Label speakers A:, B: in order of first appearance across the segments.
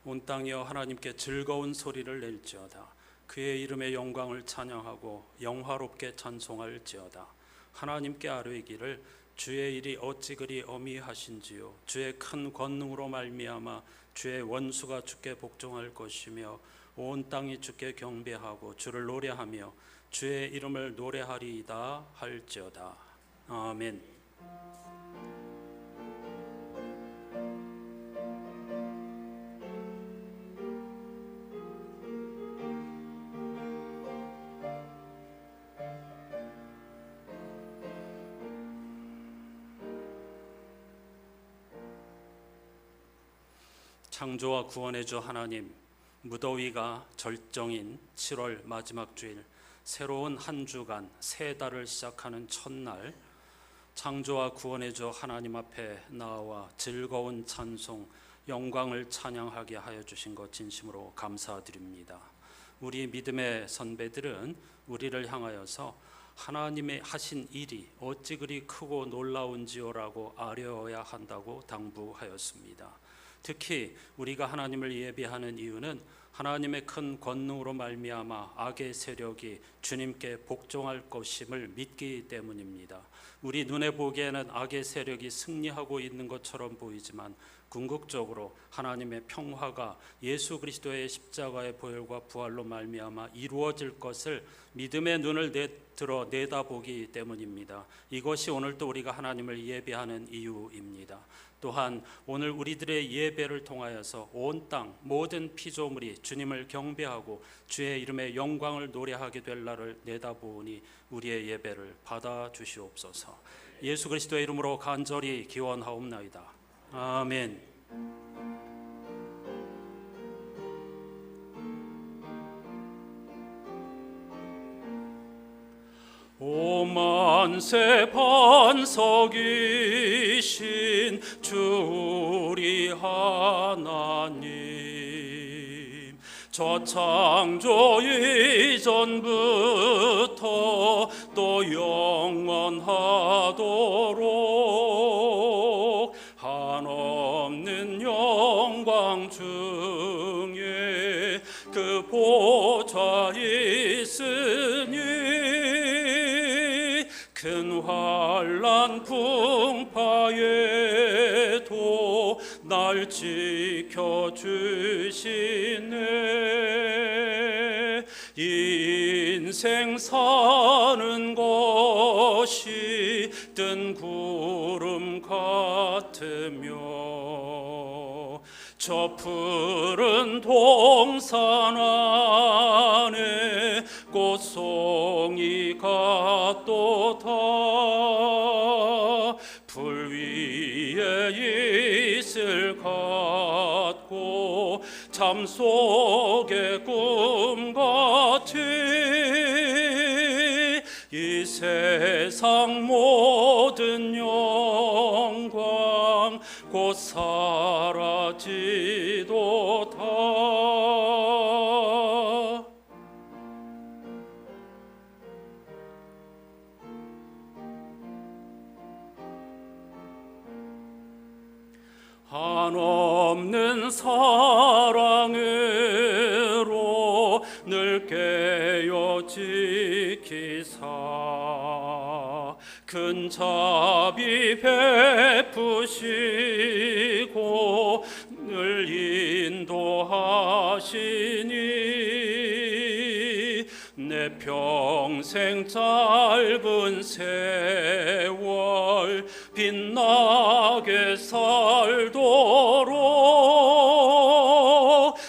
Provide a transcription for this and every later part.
A: 온 땅이여 하나님께 즐거운 소리를 낼지어다. 그의 이름의 영광을 찬양하고 영화롭게 찬송할지어다. 하나님께 아뢰기를 주의 일이 어찌 그리 어미하신지요. 주의 큰 권능으로 말미암아 주의 원수가 주께 복종할 것이며 온 땅이 주께 경배하고 주를 노래하며 주의 이름을 노래하리이다 할지어다. 아멘. 창조와 구원의 주 하나님, 무더위가 절정인 7월 마지막 주일, 새로운 한 주간 새 달을 시작하는 첫날, 창조와 구원의 주 하나님 앞에 나와 즐거운 찬송, 영광을 찬양하게 하여 주신 것 진심으로 감사드립니다. 우리 믿음의 선배들은 우리를 향하여서 하나님의 하신 일이 어찌 그리 크고 놀라운지요라고 아뢰어야 한다고 당부하였습니다. 특히 우리가 하나님을 예배하는 이유는 하나님의 큰 권능으로 말미암아 악의 세력이 주님께 복종할 것임을 믿기 때문입니다. 우리 눈에 보기에는 악의 세력이 승리하고 있는 것처럼 보이지만 궁극적으로 하나님의 평화가 예수 그리스도의 십자가의 보혈과 부활로 말미암아 이루어질 것을 믿음의 눈을 들어 내다보기 때문입니다. 이것이 오늘도 우리가 하나님을 예배하는 이유입니다. 또한 오늘 우리들의 예배를 통하여서 온 땅 모든 피조물이 주님을 경배하고 주의 이름의 영광을 노래하게 될 날을 내다보니 우리의 예배를 받아 주시옵소서. 예수 그리스도의 이름으로 간절히 기원하옵나이다. 아멘. 오만세 반석이신 주 우리 하나님, 저 창조 이전부터 또 영원하도록 한없는 영광 중에 그 보좌 있으니 큰 환난 풍파에도 날 지켜주시네. 인생 사는 것이 뜬 구름 같으며 저 푸른 동산 안에 꽃송이가 또다. 불 위에 이슬 같고 잠 속의 꿈같이 이 세상 모든 영광 곧 사라지도다. 한없는 사랑으로 늘 깨어 지키사 큰 자비 베푸시고 늘 인도하시니 내 평생 짧은 세월 빛나게 살도록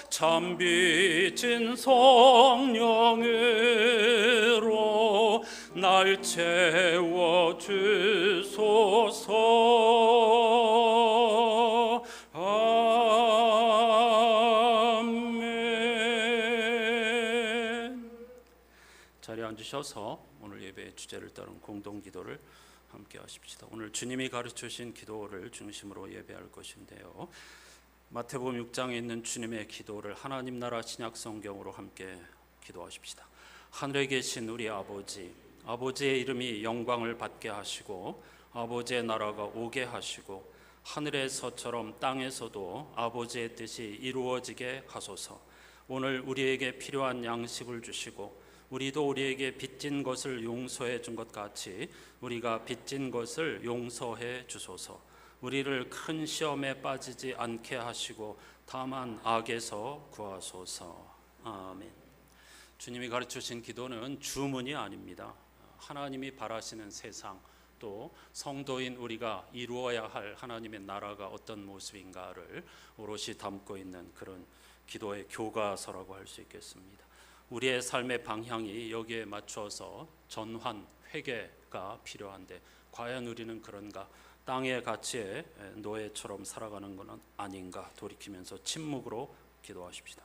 A: 참 빛인 성령으로 날 채워주소서. 아멘. 자리에 앉으셔서 오늘 예배의 주제를 따른 공동기도를 함께 하십시다. 오늘 주님이 가르쳐주신 기도를 중심으로 예배할 것인데요, 마태복음 6장에 있는 주님의 기도를 하나님 나라 신약 성경으로 함께 기도하십시다. 하늘에 계신 우리 아버지, 아버지의 이름이 영광을 받게 하시고 아버지의 나라가 오게 하시고 하늘에서처럼 땅에서도 아버지의 뜻이 이루어지게 하소서. 오늘 우리에게 필요한 양식을 주시고 우리도 우리에게 빚진 것을 용서해 준 것 같이 우리가 빚진 것을 용서해 주소서. 우리를 큰 시험에 빠지지 않게 하시고 다만 악에서 구하소서. 아멘. 주님이 가르치신 기도는 주문이 아닙니다. 하나님이 바라시는 세상, 또 성도인 우리가 이루어야 할 하나님의 나라가 어떤 모습인가를 오롯이 담고 있는 그런 기도의 교과서라고 할 수 있겠습니다. 우리의 삶의 방향이 여기에 맞춰서 전환, 회개가 필요한데 과연 우리는 그런가? 땅의 가치에 노예처럼 살아가는 것은 아닌가 돌이키면서 침묵으로 기도하십시다.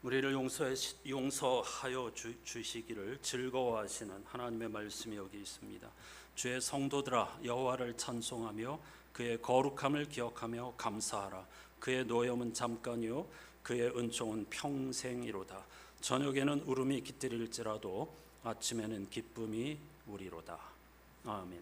A: 우리를 용서하여 주시기를 즐거워하시는 하나님의 말씀이 여기 있습니다. 주의 성도들아, 여호와를 찬송하며 그의 거룩함을 기억하며 감사하라. 그의 노염은 잠깐이요 그의 은총은 평생이로다. 저녁에는 울음이 깃들일지라도 아침에는 기쁨이 우리로다. 아멘.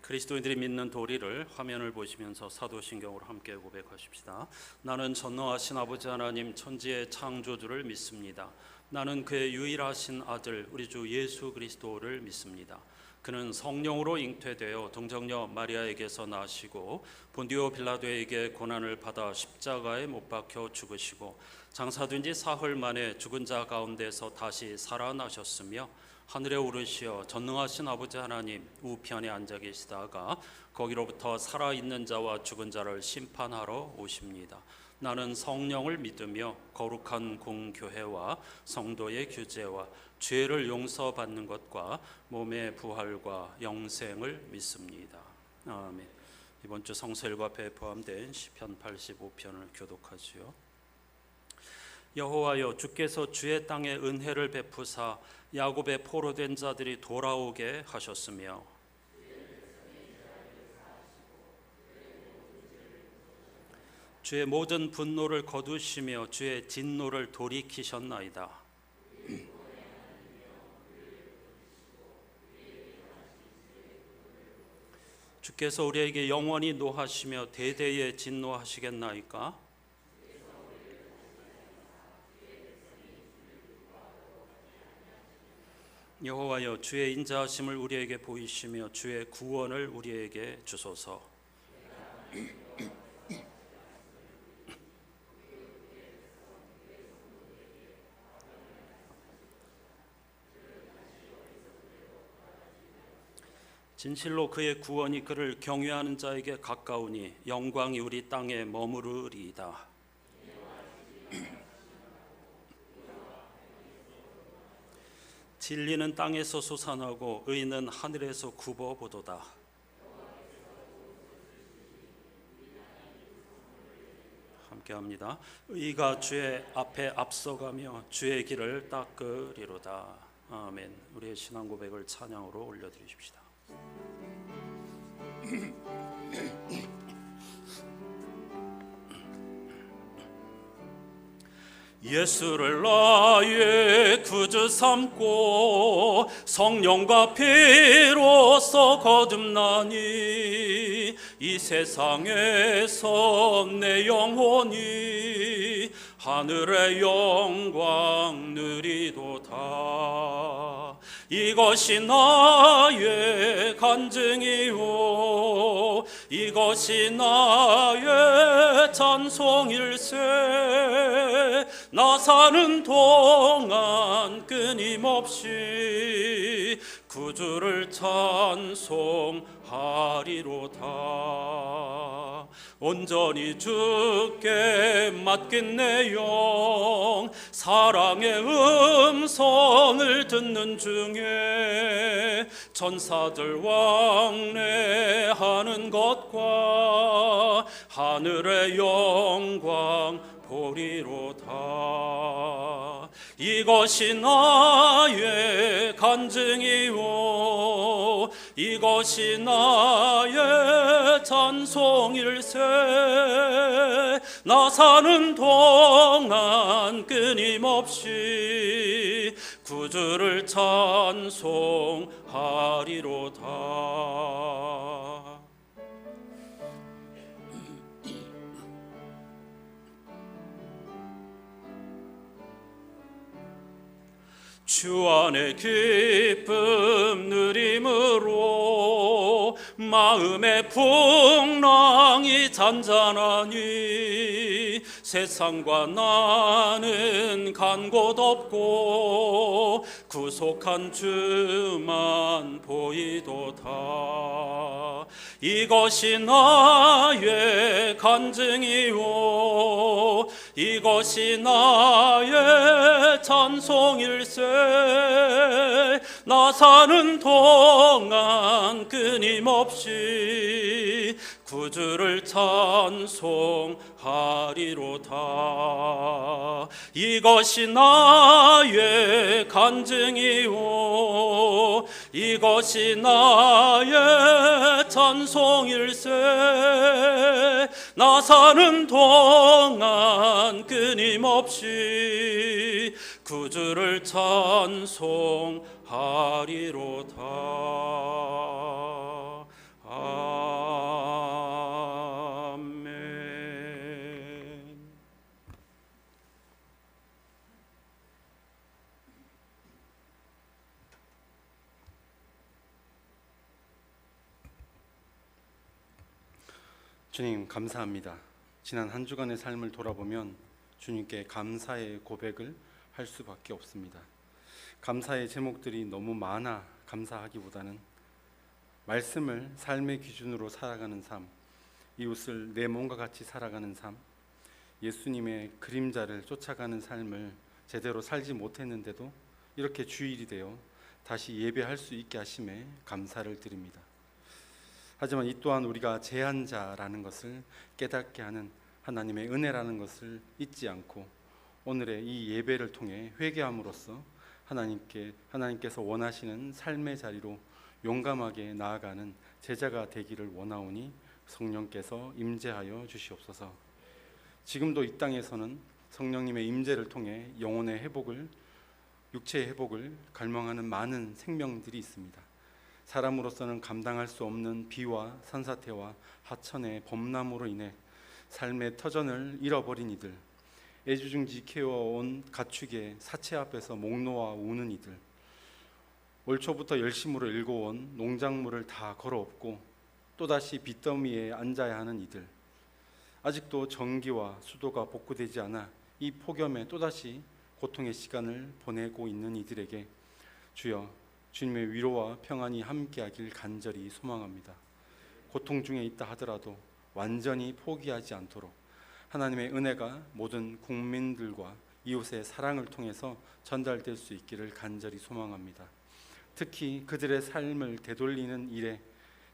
A: 그리스도인들이 믿는 도리를 화면을 보시면서 사도신경으로 함께 고백하십시다. 나는 전능하신 아버지 하나님 천지의 창조주를 믿습니다. 나는 그의 유일하신 아들 우리 주 예수 그리스도를 믿습니다. 그는 성령으로 잉태되어 동정녀 마리아에게서 나시고 본디오 빌라도에게 고난을 받아 십자가에 못 박혀 죽으시고 장사된 지 사흘 만에 죽은 자 가운데서 다시 살아나셨으며 하늘에 오르시어 전능하신 아버지 하나님 우편에 앉아 계시다가 거기로부터 살아있는 자와 죽은 자를 심판하러 오십니다. 나는 성령을 믿으며 거룩한 공교회와 성도의 규제와 죄를 용서받는 것과 몸의 부활과 영생을 믿습니다. 아멘. 이번 주 성서일과에 포함된 시편 85편을 교독하지요. 여호와여, 주께서 주의 땅에 은혜를 베푸사 야곱의 포로된 자들이 돌아오게 하셨으며 주의 모든 분노를 거두시며 주의 진노를 돌이키셨나이다. 주께서 우리에게 영원히 노하시며 대대에 진노하시겠나이까? 여호와여, 주의 인자하심을 우리에게 보이시며 주의 구원을 우리에게 주소서. 진실로 그의 구원이 그를 경외하는 자에게 가까우니 영광이 우리 땅에 머무르리이다. 진리는 땅에서 솟아나고 의는 하늘에서 굽어보도다. 함께합니다. 의가 주의 앞에 앞서가며 주의 길을 닦으리로다. 아멘. 우리의 신앙 고백을 찬양으로 올려드리십시다. 예수를 나의 구주 삼고 성령과 피로써 거듭나니 이 세상에서 내 영혼이 하늘의 영광 누리도다. 이것이 나의 간증이요 이것이 나의 찬송일세. 나 사는 동안 끊임없이 구주를 찬송하리로다. 온전히 주께 맡긴 내 영, 사랑의 음성을 듣는 중에 천사들 왕래하는 것과 하늘의 영광 보리로다. 이것이 나의 간증이요, 이것이 나의 찬송일세. 나 사는 동안 끊임없이 구주를 찬송하리로다. 주 안에 기쁨 누림으로 마음의 풍랑이 잔잔하니 세상과 나는 간 곳 없고 구속한 주만 보이도다. 이것이 나의 간증이요, 이것이 나의 찬송일세. 나 사는 동안 끊임없이 구주를 찬송하리로다. 이것이 나의 간증이요, 이것이 나의 찬송일세. 나 사는 동안 끊임없이 구주를 찬송하리로다. 아멘.
B: 주님 감사합니다. 지난 한 주간의 삶을 돌아보면 주님께 감사의 고백을 할 수밖에 없습니다. 감사의 제목들이 너무 많아 감사하기보다는 말씀을 삶의 기준으로 살아가는 삶, 이웃을 내 몸과 같이 살아가는 삶, 예수님의 그림자를 쫓아가는 삶을 제대로 살지 못했는데도 이렇게 주일이 되어 다시 예배할 수 있게 하심에 감사를 드립니다. 하지만 이 또한 우리가 제한자라는 것을 깨닫게 하는 하나님의 은혜라는 것을 잊지 않고 오늘의 이 예배를 통해 회개함으로써 하나님께서 원하시는 삶의 자리로 용감하게 나아가는 제자가 되기를 원하오니 성령께서 임재하여 주시옵소서. 지금도 이 땅에서는 성령님의 임재를 통해 영혼의 회복을, 육체의 회복을 갈망하는 많은 생명들이 있습니다. 사람으로서는 감당할 수 없는 비와 산사태와 하천의 범람으로 인해 삶의 터전을 잃어버린 이들, 애지중지 키워온 가축의 사체 앞에서 목 놓아 우는 이들, 올 초부터 열심으로 일궈온 농작물을 다 걸어엎고 또다시 빚더미에 앉아야 하는 이들, 아직도 전기와 수도가 복구되지 않아 이 폭염에 또다시 고통의 시간을 보내고 있는 이들에게 주여 주님의 위로와 평안이 함께하길 간절히 소망합니다. 고통 중에 있다 하더라도 완전히 포기하지 않도록 하나님의 은혜가 모든 국민들과 이웃의 사랑을 통해서 전달될 수 있기를 간절히 소망합니다. 특히 그들의 삶을 되돌리는 일에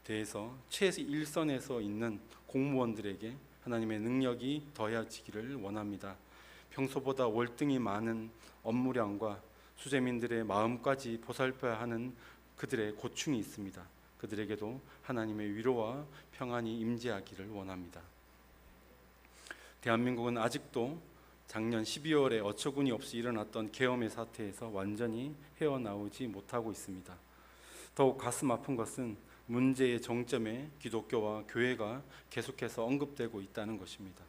B: 대해서 최일선에서 있는 공무원들에게 하나님의 능력이 더해지기를 원합니다. 평소보다 월등히 많은 업무량과 수재민들의 마음까지 보살펴야 하는 그들의 고충이 있습니다. 그들에게도 하나님의 위로와 평안이 임재하기를 원합니다. 대한민국은 아직도 작년 12월에 어처구니 없이 일어났던 계엄의 사태에서 완전히 헤어나오지 못하고 있습니다. 더욱 가슴 아픈 것은 문제의 정점에 기독교와 교회가 계속해서 언급되고 있다는 것입니다.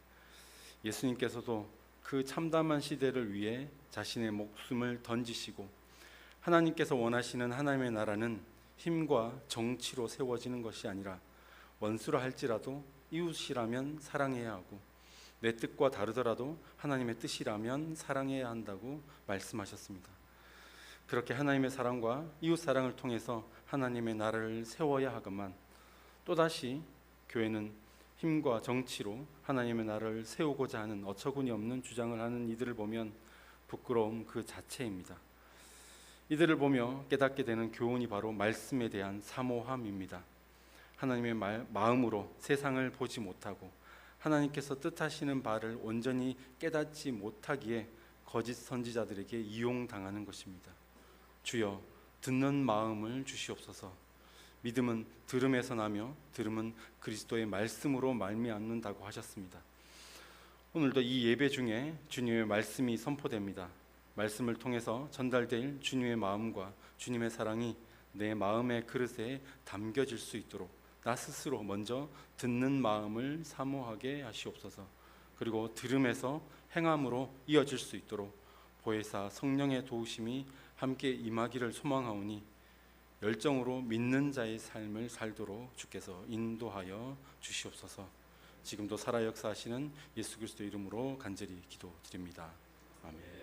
B: 예수님께서도 그 참담한 시대를 위해 자신의 목숨을 던지시고 하나님께서 원하시는 하나님의 나라는 힘과 정치로 세워지는 것이 아니라 원수라 할지라도 이웃이라면 사랑해야 하고 내 뜻과 다르더라도 하나님의 뜻이라면 사랑해야 한다고 말씀하셨습니다. 그렇게 하나님의 사랑과 이웃 사랑을 통해서 하나님의 나라를 세워야 하건만 또다시 교회는 힘과 정치로 하나님의 나라를 세우고자 하는 어처구니 없는 주장을 하는 이들을 보면 부끄러움 그 자체입니다. 이들을 보며 깨닫게 되는 교훈이 바로 말씀에 대한 사모함입니다. 하나님의 마음으로 세상을 보지 못하고 하나님께서 뜻하시는 바를 온전히 깨닫지 못하기에 거짓 선지자들에게 이용당하는 것입니다. 주여, 듣는 마음을 주시옵소서. 믿음은 들음에서 나며 들음은 그리스도의 말씀으로 말미암는다고 하셨습니다. 오늘도 이 예배 중에 주님의 말씀이 선포됩니다. 말씀을 통해서 전달될 주님의 마음과 주님의 사랑이 내 마음의 그릇에 담겨질 수 있도록 나 스스로 먼저 듣는 마음을 사모하게 하시옵소서. 그리고 들음에서 행함으로 이어질 수 있도록 보혜사 성령의 도우심이 함께 임하기를 소망하오니 열정으로 믿는 자의 삶을 살도록 주께서 인도하여 주시옵소서. 지금도 살아 역사하시는 예수 그리스도 이름으로 간절히 기도드립니다. 아멘.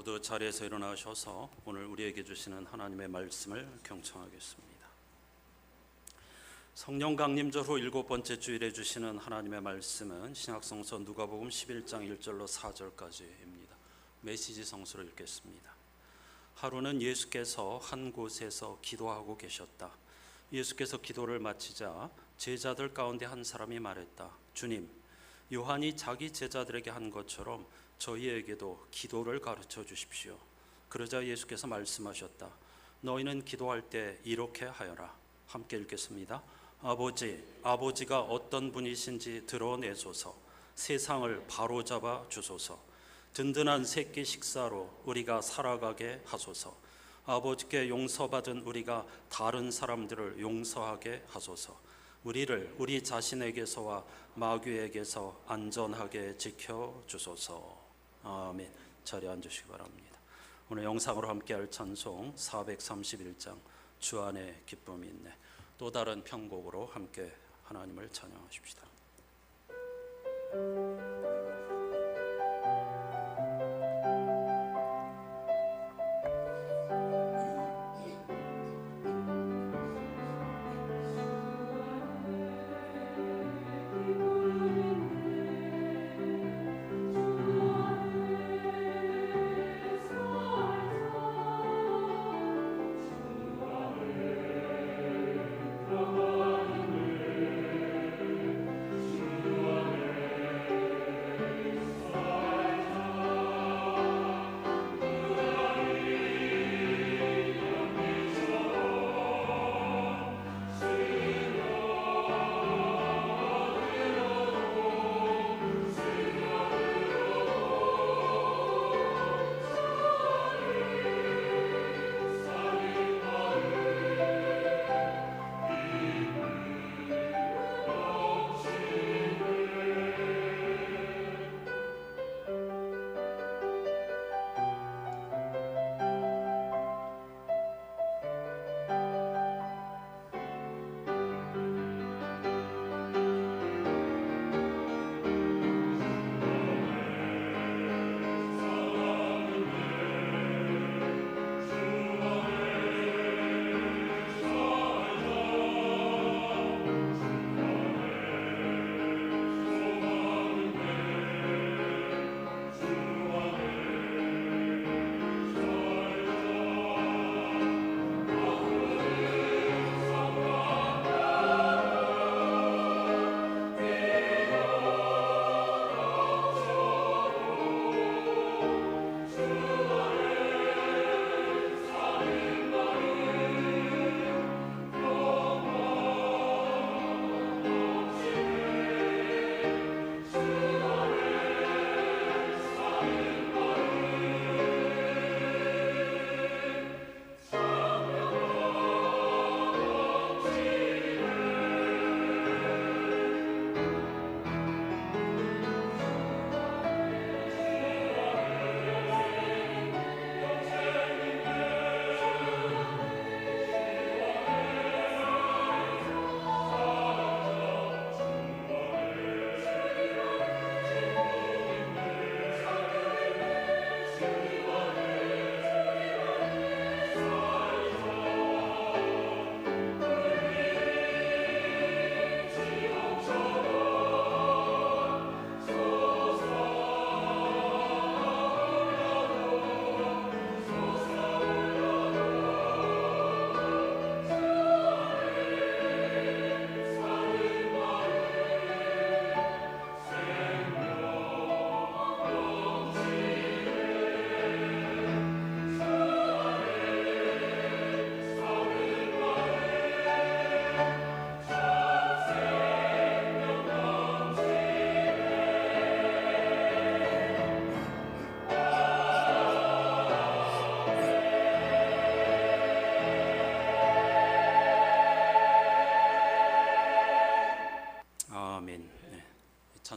A: 모두 자리에서 일어나셔서 오늘 우리에게 주시는 하나님의 말씀을 경청하겠습니다. 성령 강림절 후 7번째 주일에 주시는 하나님의 말씀은 신약성서 누가복음 11장 1절로 4절까지입니다. 메시지 성서로 읽겠습니다. 하루는 예수께서 한 곳에서 기도하고 계셨다. 예수께서 기도를 마치자 제자들 가운데 한 사람이 말했다. 주님, 요한이 자기 제자들에게 한 것처럼 저희에게도 기도를 가르쳐 주십시오. 그러자 예수께서 말씀하셨다. 너희는 기도할 때 이렇게 하여라. 함께 읽겠습니다. 아버지가 어떤 분이신지 드러내소서. 세상을 바로잡아 주소서. 든든한 새끼 식사로 우리가 살아가게 하소서. 아버지께 용서받은 우리가 다른 사람들을 용서하게 하소서. 우리를 우리 자신에게서와 마귀에게서 안전하게 지켜주소서. 아멘. 자리에 앉으시기 바랍니다. 오늘 영상으로 함께할 찬송 431장 주 안에 기쁨이 있네. 또 다른 편곡으로 함께 하나님을 찬양하십시다.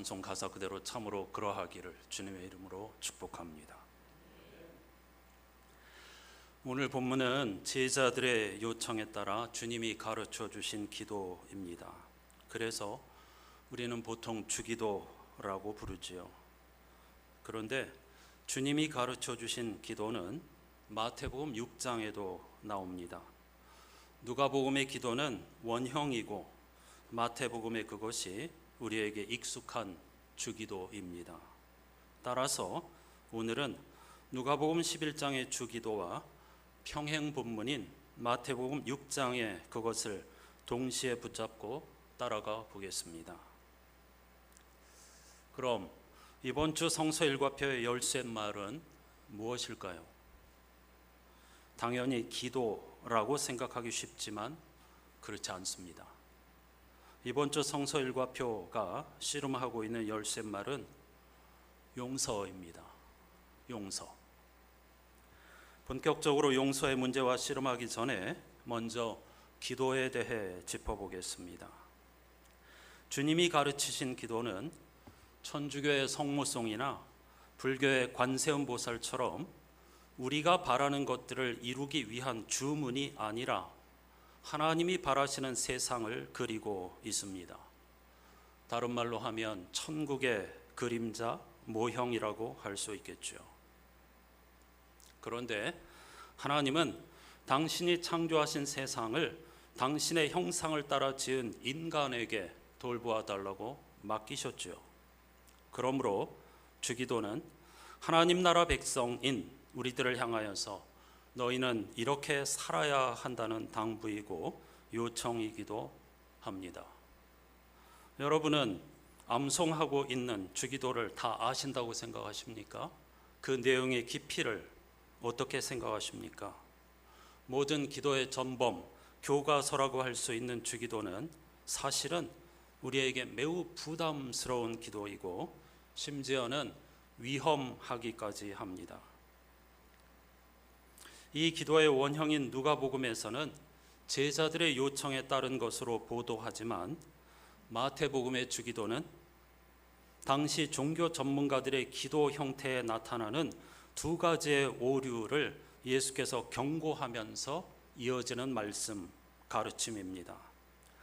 A: 찬송 가사 그대로 참으로 그러하기를 주님의 이름으로 축복합니다. 오늘 본문은 제자들의 요청에 따라 주님이 가르쳐 주신 기도입니다. 그래서 우리는 보통 주기도라고 부르지요. 그런데 주님이 가르쳐 주신 기도는 마태복음 6장에도 나옵니다. 누가복음의 기도는 원형이고 마태복음의 그것이 우리에게 익숙한 주기도입니다. 따라서 오늘은 누가복음 11장의 주기도와 평행 본문인 마태복음 6장의 그것을 동시에 붙잡고 따라가 보겠습니다. 그럼 이번 주 성서 일과표의 열쇠말은 무엇일까요? 당연히 기도라고 생각하기 쉽지만 그렇지 않습니다. 이번 주 성서 일과표가 씨름하고 있는 열쇠말은 용서입니다. 용서. 본격적으로 용서의 문제와 씨름하기 전에 먼저 기도에 대해 짚어보겠습니다. 주님이 가르치신 기도는 천주교의 성모송이나 불교의 관세음보살처럼 우리가 바라는 것들을 이루기 위한 주문이 아니라 하나님이 바라시는 세상을 그리고 있습니다. 다른 말로 하면 천국의 그림자, 모형이라고 할 수 있겠죠. 그런데 하나님은 당신이 창조하신 세상을 당신의 형상을 따라 지은 인간에게 돌보아 달라고 맡기셨죠. 그러므로 주기도는 하나님 나라 백성인 우리들을 향하여서 너희는 이렇게 살아야 한다는 당부이고 요청이기도 합니다. 여러분은 암송하고 있는 주기도를 다 아신다고 생각하십니까? 그 내용의 깊이를 어떻게 생각하십니까? 모든 기도의 전범, 교과서라고 할 수 있는 주기도는 사실은 우리에게 매우 부담스러운 기도이고 심지어는 위험하기까지 합니다. 이 기도의 원형인 누가복음에서는 제자들의 요청에 따른 것으로 보도하지만 마태복음의 주기도는 당시 종교 전문가들의 기도 형태에 나타나는 두 가지의 오류를 예수께서 경고하면서 이어지는 말씀, 가르침입니다.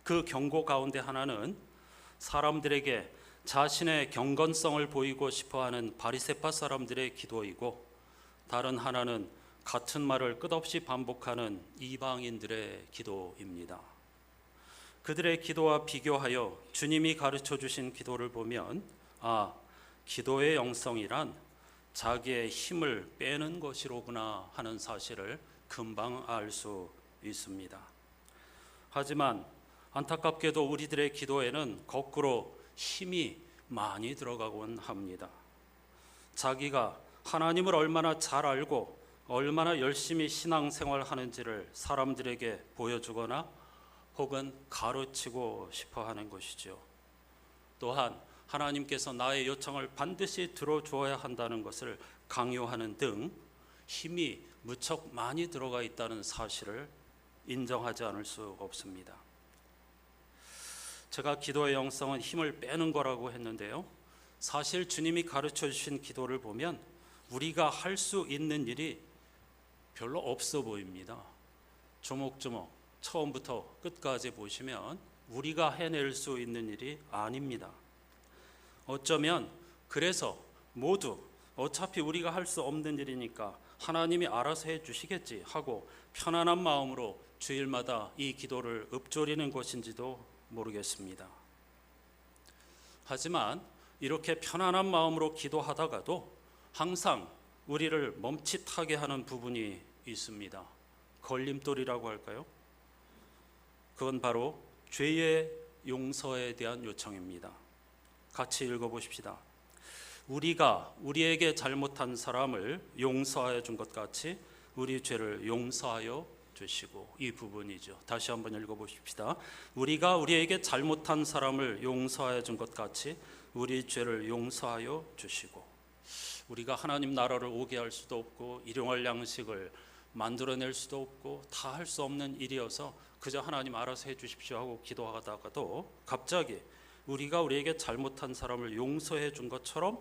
A: 그 경고 가운데 하나는 사람들에게 자신의 경건성을 보이고 싶어하는 바리새파 사람들의 기도이고 다른 하나는 같은 말을 끝없이 반복하는 이방인들의 기도입니다. 그들의 기도와 비교하여 주님이 가르쳐 주신 기도를 보면 기도의 영성이란 자기의 힘을 빼는 것이로구나 하는 사실을 금방 알 수 있습니다. 하지만 안타깝게도 우리들의 기도에는 거꾸로 힘이 많이 들어가곤 합니다. 자기가 하나님을 얼마나 잘 알고 얼마나 열심히 신앙생활 하는지를 사람들에게 보여주거나 혹은 가르치고 싶어 하는 것이죠. 또한 하나님께서 나의 요청을 반드시 들어주어야 한다는 것을 강요하는 등 힘이 무척 많이 들어가 있다는 사실을 인정하지 않을 수 없습니다. 제가 기도의 영성은 힘을 빼는 거라고 했는데요. 사실 주님이 가르쳐 주신 기도를 보면 우리가 할 수 있는 일이 별로 없어 보입니다. 조목조목 처음부터 끝까지 보시면 우리가 해낼 수 있는 일이 아닙니다. 어쩌면 그래서 모두 어차피 우리가 할 수 없는 일이니까 하나님이 알아서 해주시겠지 하고 편안한 마음으로 주일마다 이 기도를 읊조리는 것인지도 모르겠습니다. 하지만 이렇게 편안한 마음으로 기도하다가도 항상 우리를 멈칫하게 하는 부분이 있습니다. 걸림돌이라고 할까요? 그건 바로 죄의 용서에 대한 요청입니다. 같이 읽어보십시다. 우리가 우리에게 잘못한 사람을 용서하여 준 것 같이 우리 죄를 용서하여 주시고, 이 부분이죠. 다시 한번 읽어보십시다. 우리가 우리에게 잘못한 사람을 용서하여 준 것 같이 우리 죄를 용서하여 주시고, 우리가 하나님 나라를 오게 할 수도 없고 일용할 양식을 만들어낼 수도 없고 다 할 수 없는 일이어서 그저 하나님 알아서 해 주십시오 하고 기도하다가도 갑자기 우리가 우리에게 잘못한 사람을 용서해 준 것처럼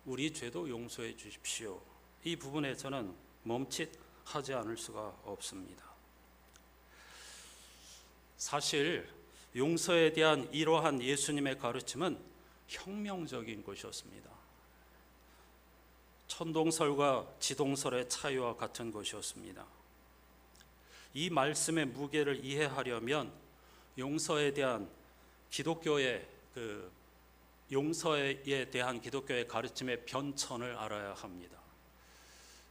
A: 우리 죄도 용서해 주십시오. 이 부분에서는 멈칫하지 않을 수가 없습니다. 사실 용서에 대한 이러한 예수님의 가르침은 혁명적인 것이었습니다. 천동설과 지동설의 차이와 같은 것이었습니다. 이 말씀의 무게를 이해하려면 용서에 대한 기독교의 기독교의 가르침의 변천을 알아야 합니다.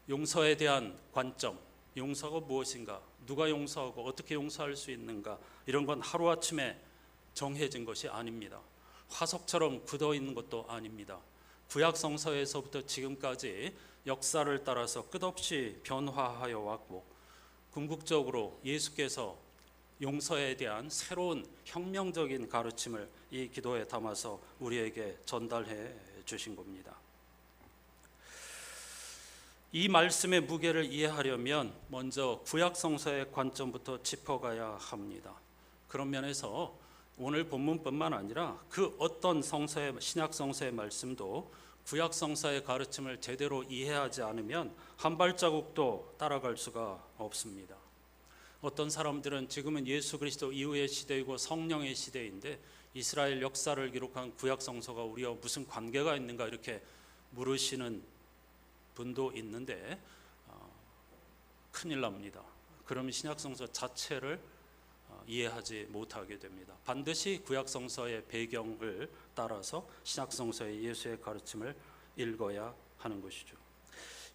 A: 용서에 대한 관점, 용서가 무엇인가, 누가 용서하고 어떻게 용서할 수 있는가, 이런 건 하루아침에 정해진 것이 아닙니다. 화석처럼 굳어 있는 것도 아닙니다. 구약 성서에서부터 지금까지 역사를 따라서 끝없이 변화하여 왔고, 궁극적으로 예수께서 용서에 대한 새로운 혁명적인 가르침을 이 기도에 담아서 우리에게 전달해 주신 겁니다. 이 말씀의 무게를 이해하려면 먼저 구약 성서의 관점부터 짚어가야 합니다. 그런 면에서 오늘 본문뿐만 아니라 그 어떤 성서의 신약 성서의 말씀도 구약 성서의 가르침을 제대로 이해하지 않으면 한 발자국도 따라갈 수가 없습니다. 어떤 사람들은 지금은 예수 그리스도 이후의 시대이고 성령의 시대인데 이스라엘 역사를 기록한 구약 성서가 우리와 무슨 관계가 있는가 이렇게 물으시는 분도 있는데 큰일 납니다. 그러면 신약 성서 자체를 이해하지 못하게 됩니다. 반드시 구약 성서의 배경을 따라서 신약 성서의 예수의 가르침을 읽어야 하는 것이죠.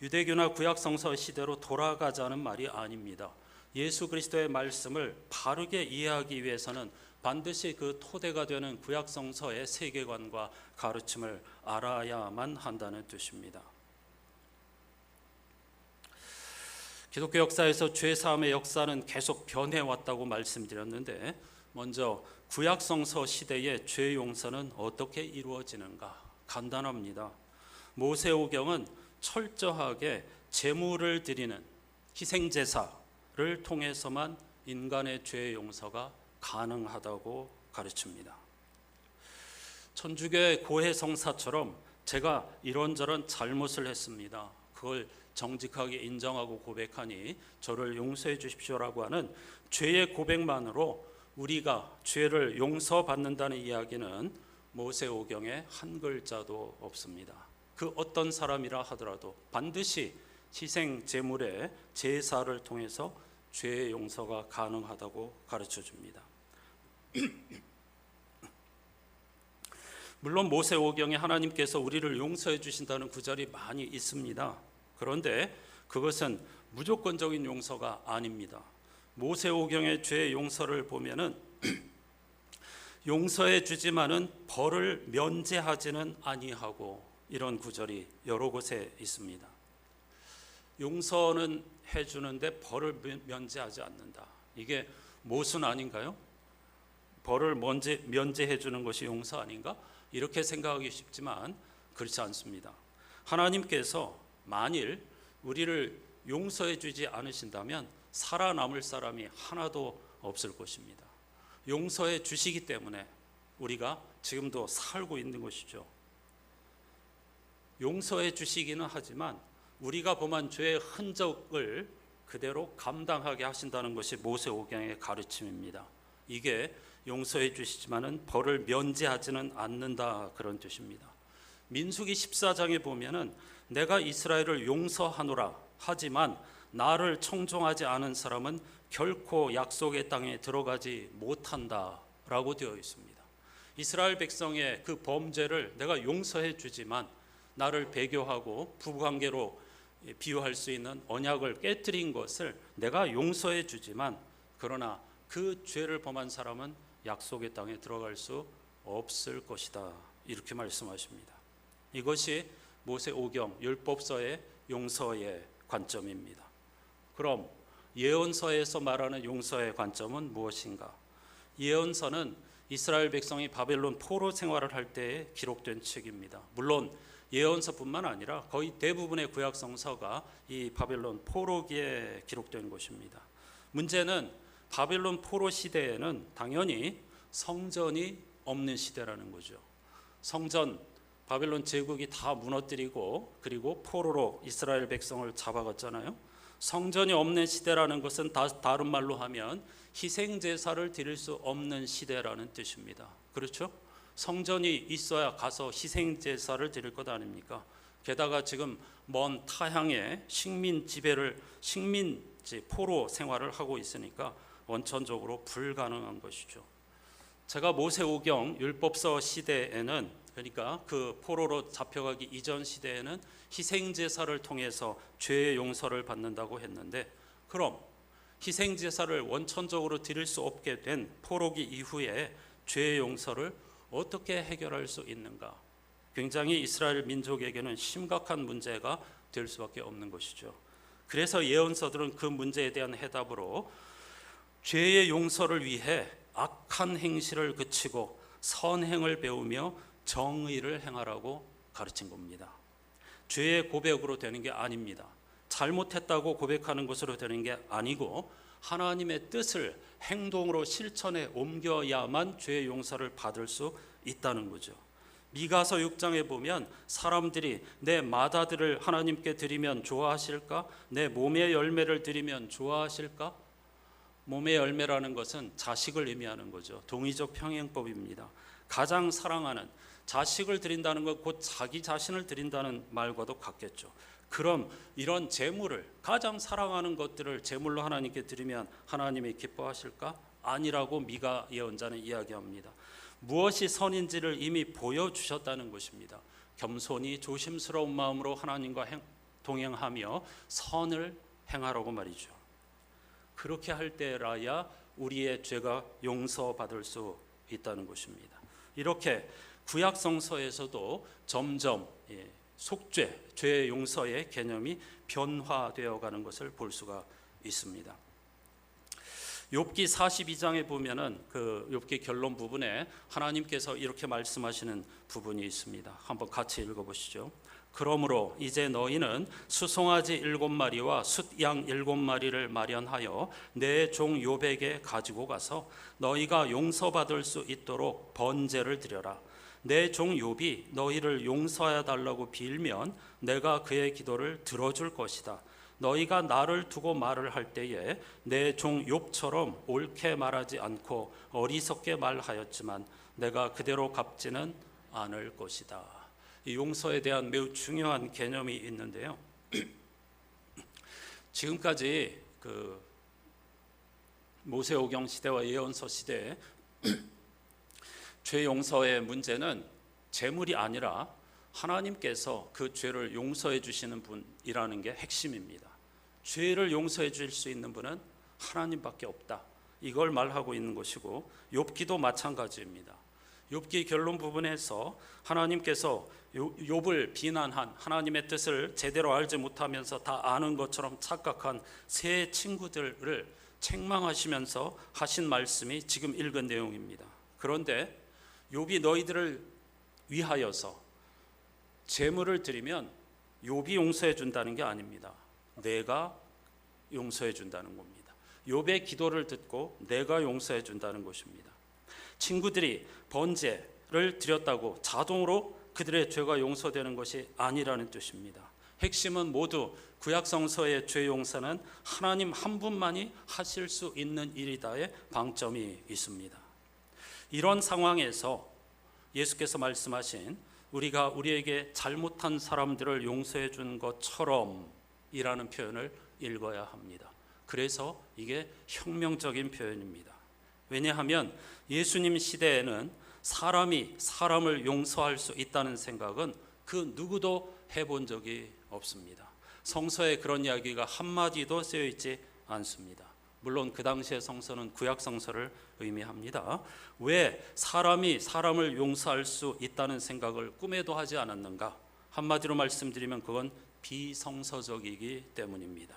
A: 유대교나 구약 성서 시대로 돌아가자는 말이 아닙니다. 예수 그리스도의 말씀을 바르게 이해하기 위해서는 반드시 그 토대가 되는 구약 성서의 세계관과 가르침을 알아야만 한다는 뜻입니다. 기독교 역사에서 죄 사함의 역사는 계속 변해왔다고 말씀드렸는데, 먼저 구약 성서 시대의 죄 용서는 어떻게 이루어지는가? 간단합니다. 모세오경은 철저하게 제물을 드리는 희생제사를 통해서만 인간의 죄 용서가 가능하다고 가르칩니다. 천주교의 고해성사처럼 제가 이런저런 잘못을 했습니다. 그걸 정직하게 인정하고 고백하니 저를 용서해 주십시오라고 하는 죄의 고백만으로 우리가 죄를 용서받는다는 이야기는 모세오경에 한 글자도 없습니다. 그 어떤 사람이라 하더라도 반드시 희생 제물의 제사를 통해서 죄의 용서가 가능하다고 가르쳐 줍니다. 물론 모세오경에 하나님께서 우리를 용서해 주신다는 구절이 많이 있습니다. 그런데 그것은 무조건적인 용서가 아닙니다. 모세오경의 죄 용서를 보면은 용서해 주지만은 벌을 면제하지는 아니하고, 이런 구절이 여러 곳에 있습니다. 용서는 해주는데 벌을 면제하지 않는다. 이게 모순 아닌가요? 벌을 면제해 주는 것이 용서 아닌가? 이렇게 생각하기 쉽지만 그렇지 않습니다. 하나님께서 만일 우리를 용서해 주지 않으신다면 살아남을 사람이 하나도 없을 것입니다. 용서해 주시기 때문에 우리가 지금도 살고 있는 것이죠. 용서해 주시기는 하지만 우리가 범한 죄의 흔적을 그대로 감당하게 하신다는 것이 모세오경의 가르침입니다. 이게 용서해 주시지만은 벌을 면제하지는 않는다, 그런 뜻입니다. 민수기 14장에 보면은 내가 이스라엘을 용서하노라 하지만 나를 청종하지 않은 사람은 결코 약속의 땅에 들어가지 못한다라고 되어 있습니다. 이스라엘 백성의 그 범죄를 내가 용서해 주지만 나를 배교하고 부부관계로 비유할 수 있는 언약을 깨뜨린 것을 내가 용서해 주지만, 그러나 그 죄를 범한 사람은 약속의 땅에 들어갈 수 없을 것이다, 이렇게 말씀하십니다. 이것이 모세오경 율법서의 용서의 관점입니다. 그럼 예언서에서 말하는 용서의 관점은 무엇인가? 예언서는 이스라엘 백성이 바벨론 포로 생활을 할 때에 기록된 책입니다. 물론 예언서뿐만 아니라 거의 대부분의 구약 성서가 이 바벨론 포로기에 기록된 것입니다. 문제는 바벨론 포로 시대에는 당연히 성전이 없는 시대라는 거죠. 성전 바벨론 제국이 다 무너뜨리고 그리고 포로로 이스라엘 백성을 잡아갔잖아요. 성전이 없는 시대라는 것은 다른 말로 하면 희생 제사를 드릴 수 없는 시대라는 뜻입니다. 그렇죠? 성전이 있어야 가서 희생 제사를 드릴 것 아닙니까? 게다가 지금 먼 타향에 식민지 포로 생활을 하고 있으니까 원천적으로 불가능한 것이죠. 제가 모세오경 율법서 시대에는, 그러니까 그 포로로 잡혀가기 이전 시대에는 희생 제사를 통해서 죄의 용서를 받는다고 했는데, 그럼 희생 제사를 원천적으로 드릴 수 없게 된 포로기 이후에 죄의 용서를 어떻게 해결할 수 있는가? 굉장히 이스라엘 민족에게는 심각한 문제가 될 수밖에 없는 것이죠. 그래서 예언서들은 그 문제에 대한 해답으로 죄의 용서를 위해 악한 행실을 그치고 선행을 배우며 정의를 행하라고 가르친 겁니다. 죄의 고백으로 되는 게 아닙니다. 잘못했다고 고백하는 것으로 되는 게 아니고 하나님의 뜻을 행동으로 실천에 옮겨야만 죄의 용서를 받을 수 있다는 거죠. 미가서 6장에 보면 사람들이 내 맏아들을 하나님께 드리면 좋아하실까? 내 몸의 열매를 드리면 좋아하실까? 몸의 열매라는 것은 자식을 의미하는 거죠. 동의적 평행법입니다. 가장 사랑하는 자식을 드린다는 것, 곧 자기 자신을 드린다는 말과도 같겠죠. 그럼 이런 재물을, 가장 사랑하는 것들을 재물로 하나님께 드리면 하나님이 기뻐하실까? 아니라고 미가 예언자는 이야기합니다. 무엇이 선인지를 이미 보여주셨다는 것입니다. 겸손히 조심스러운 마음으로 하나님과 동행하며 선을 행하라고 말이죠. 그렇게 할 때라야 우리의 죄가 용서받을 수 있다는 것입니다. 이렇게 구약 성서에서도 점점 속죄, 죄의 용서의 개념이 변화되어 가는 것을 볼 수가 있습니다. 욥기 42장에 보면은 그 욥기 결론 부분에 하나님께서 이렇게 말씀하시는 부분이 있습니다. 한번 같이 읽어보시죠. 그러므로 이제 너희는 수송아지 7마리와 숫양 7마리를 마련하여 내 종 욥에게 가지고 가서 너희가 용서받을 수 있도록 번제를 드려라. 내 종 욥이 너희를 용서해 달라고 빌면 내가 그의 기도를 들어줄 것이다. 너희가 나를 두고 말을 할 때에 내 종 욥처럼 옳게 말하지 않고 어리석게 말하였지만 내가 그대로 갚지는 않을 것이다. 이 용서에 대한 매우 중요한 개념이 있는데요. 지금까지 그 모세오경 시대와 예언서 시대에 죄 용서의 문제는 재물이 아니라 하나님께서 그 죄를 용서해 주시는 분이라는 게 핵심입니다. 죄를 용서해 줄 수 있는 분은 하나님밖에 없다. 이걸 말하고 있는 것이고 욥기도 마찬가지입니다. 욥기 결론 부분에서 하나님께서 욥을 비난한, 하나님의 뜻을 제대로 알지 못하면서 다 아는 것처럼 착각한 세 친구들을 책망하시면서 하신 말씀이 지금 읽은 내용입니다. 그런데 욥이 너희들을 위하여서 제물을 드리면 욥이 용서해 준다는 게 아닙니다. 내가 용서해 준다는 겁니다. 욥의 기도를 듣고 내가 용서해 준다는 것입니다. 친구들이 번제를 드렸다고 자동으로 그들의 죄가 용서되는 것이 아니라는 뜻입니다. 핵심은 모두 구약 성서의 죄 용서는 하나님 한 분만이 하실 수 있는 일이다의 방점이 있습니다. 이런 상황에서 예수께서 말씀하신 우리가 우리에게 잘못한 사람들을 용서해 준 것처럼 이라는 표현을 읽어야 합니다. 그래서 이게 혁명적인 표현입니다. 왜냐하면 예수님 시대에는 사람이 사람을 용서할 수 있다는 생각은 그 누구도 해본 적이 없습니다. 성서에 그런 이야기가 한마디도 쓰여 있지 않습니다. 물론 그 당시의 성서는 구약 성서를 의미합니다. 왜 사람이 사람을 용서할 수 있다는 생각을 꿈에도 하지 않았는가? 한마디로 말씀드리면 그건 비성서적이기 때문입니다.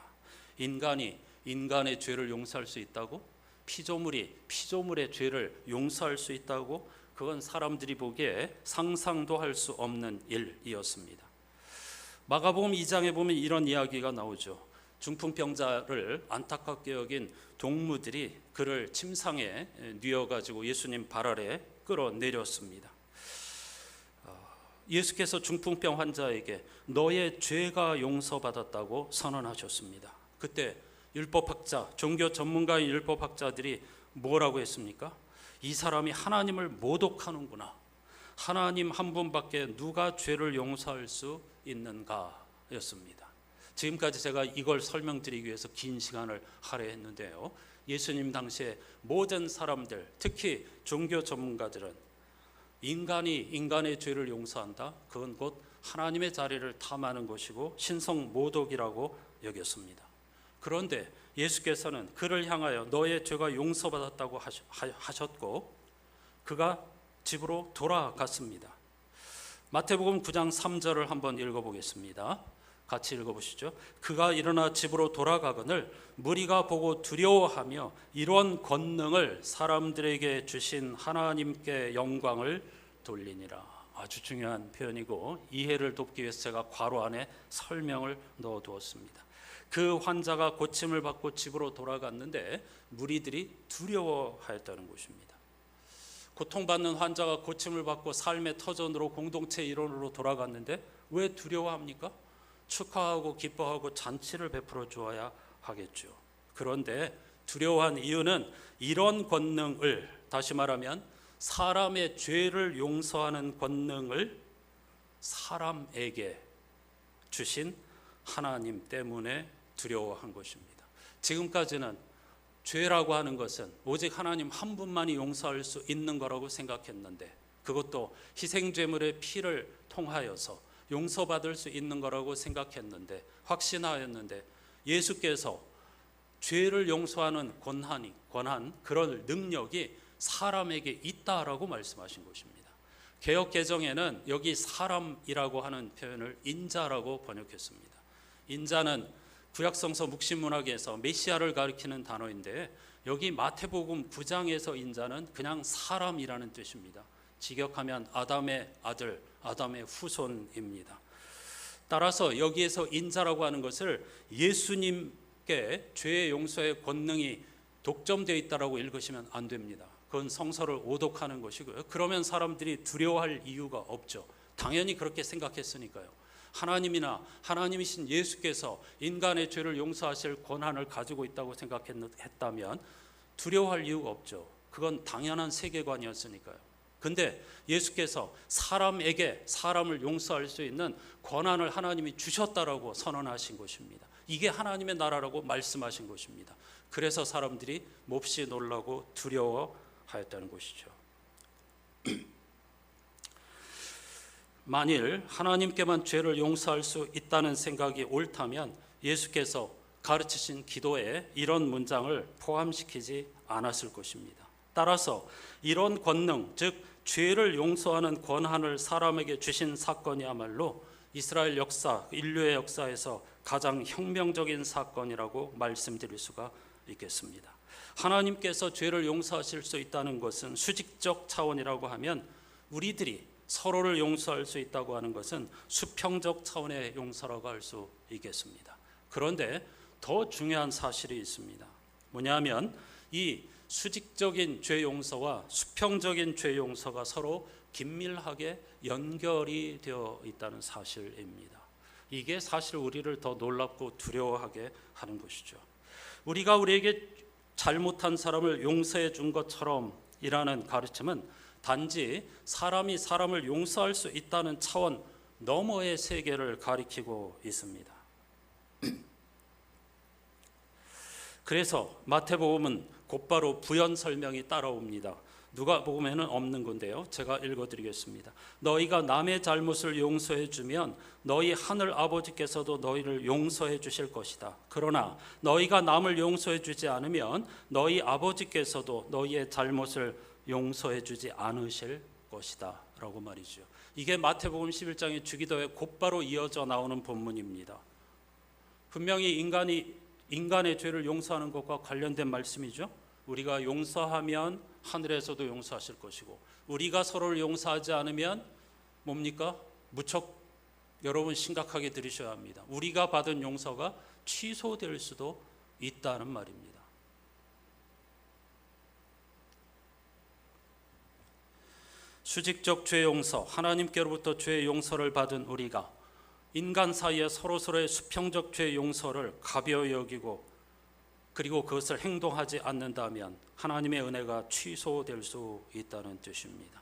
A: 인간이 인간의 죄를 용서할 수 있다고? 피조물이 피조물의 죄를 용서할 수 있다고? 그건 사람들이 보기에 상상도 할 수 없는 일이었습니다. 마가복음 2장에 보면 이런 이야기가 나오죠. 중풍병자를 안타깝게 여긴 동무들이 그를 침상에 뉘어가지고 예수님 발 아래 끌어내렸습니다. 예수께서 중풍병 환자에게 너의 죄가 용서받았다고 선언하셨습니다. 그때 율법학자, 종교 전문가인 율법학자들이 뭐라고 했습니까? 이 사람이 하나님을 모독하는구나. 하나님 한 분밖에 누가 죄를 용서할 수 있는가 였습니다. 지금까지 제가 이걸 설명드리기 위해서 긴 시간을 할애했는데요, 예수님 당시에 모든 사람들, 특히 종교 전문가들은 인간이 인간의 죄를 용서한다, 그건 곧 하나님의 자리를 탐하는 것이고 신성 모독이라고 여겼습니다. 그런데 예수께서는 그를 향하여 너의 죄가 용서받았다고 하셨고 그가 집으로 돌아갔습니다. 마태복음 9장 3절을 한번 읽어보겠습니다. 같이 읽어보시죠. 그가 일어나 집으로 돌아가거늘 무리가 보고 두려워하며 이런 권능을 사람들에게 주신 하나님께 영광을 돌리니라. 아주 중요한 표현이고 이해를 돕기 위해서 제가 괄호 안에 설명을 넣어두었습니다. 그 환자가 고침을 받고 집으로 돌아갔는데 무리들이 두려워하였다는 것입니다. 고통받는 환자가 고침을 받고 삶의 터전으로 공동체 일원으로 돌아갔는데 왜 두려워합니까? 축하하고 기뻐하고 잔치를 베풀어 주어야 하겠죠. 그런데 두려워한 이유는 이런 권능을, 다시 말하면 사람의 죄를 용서하는 권능을 사람에게 주신 하나님 때문에 두려워한 것입니다. 지금까지는 죄라고 하는 것은 오직 하나님 한 분만이 용서할 수 있는 거라고 생각했는데, 그것도 희생제물의 피를 통하여서 용서받을 수 있는 거라고 생각했는데, 확신하였는데 예수께서 죄를 용서하는 권한, 그런 능력이 사람에게 있다라고 말씀하신 것입니다. 개역 개정에는 여기 사람이라고 하는 표현을 인자라고 번역했습니다. 인자는 구약성서 묵신문학에서 메시아를 가리키는 단어인데 여기 마태복음 9장에서 인자는 그냥 사람이라는 뜻입니다. 직역하면 아담의 아들, 아담의 후손입니다. 따라서 여기에서 인자라고 하는 것을 예수님께 죄의 용서의 권능이 독점되어 있다라고 읽으시면 안 됩니다. 그건 성서를 오독하는 것이고요. 그러면 사람들이 두려워할 이유가 없죠. 당연히 그렇게 생각했으니까요. 하나님이나 하나님이신 예수께서 인간의 죄를 용서하실 권한을 가지고 있다고 생각했다면 두려워할 이유가 없죠. 그건 당연한 세계관이었으니까요. 근데 예수께서 사람에게 사람을 용서할 수 있는 권한을 하나님이 주셨다라고 선언하신 것입니다. 이게 하나님의 나라라고 말씀하신 것입니다. 그래서 사람들이 몹시 놀라고 두려워하였다는 것이죠. 만일 하나님께만 죄를 용서할 수 있다는 생각이 옳다면 예수께서 가르치신 기도에 이런 문장을 포함시키지 않았을 것입니다. 따라서 이런 권능, 즉 죄를 용서하는 권한을 사람에게 주신 사건이야말로 이스라엘 역사, 인류의 역사에서 가장 혁명적인 사건이라고 말씀드릴 수가 있겠습니다. 하나님께서 죄를 용서하실 수 있다는 것은 수직적 차원이라고 하면, 우리들이 서로를 용서할 수 있다고 하는 것은 수평적 차원의 용서라고 할 수 있겠습니다. 그런데 더 중요한 사실이 있습니다. 뭐냐면 이 수직적인 죄 용서와 수평적인 죄 용서가 서로 긴밀하게 연결이 되어 있다는 사실입니다. 이게 사실 우리를 더 놀랍고 두려워하게 하는 것이죠. 우리가 우리에게 잘못한 사람을 용서해 준 것처럼 이라는 가르침은 단지 사람이 사람을 용서할 수 있다는 차원 너머의 세계를 가리키고 있습니다. 그래서 마태복음은 곧바로 부연 설명이 따라옵니다. 누가복음에는 없는 건데요, 제가 읽어드리겠습니다. 너희가 남의 잘못을 용서해 주면 너희 하늘 아버지께서도 너희를 용서해 주실 것이다. 그러나 너희가 남을 용서해 주지 않으면 너희 아버지께서도 너희의 잘못을 용서해 주지 않으실 것이다 라고 말이죠. 이게 마태복음 11장의 주기도에 곧바로 이어져 나오는 본문입니다. 분명히 인간의 죄를 용서하는 것과 관련된 말씀이죠. 우리가 용서하면 하늘에서도 용서하실 것이고, 우리가 서로를 용서하지 않으면 뭡니까? 무척 여러분 심각하게 들으셔야 합니다. 우리가 받은 용서가 취소될 수도 있다는 말입니다. 수직적 죄 용서, 하나님께로부터 죄 용서를 받은 우리가 인간 사이에 서로서로의 수평적 죄 용서를 가벼이 여기고 그리고 그것을 행동하지 않는다면 하나님의 은혜가 취소될 수 있다는 뜻입니다.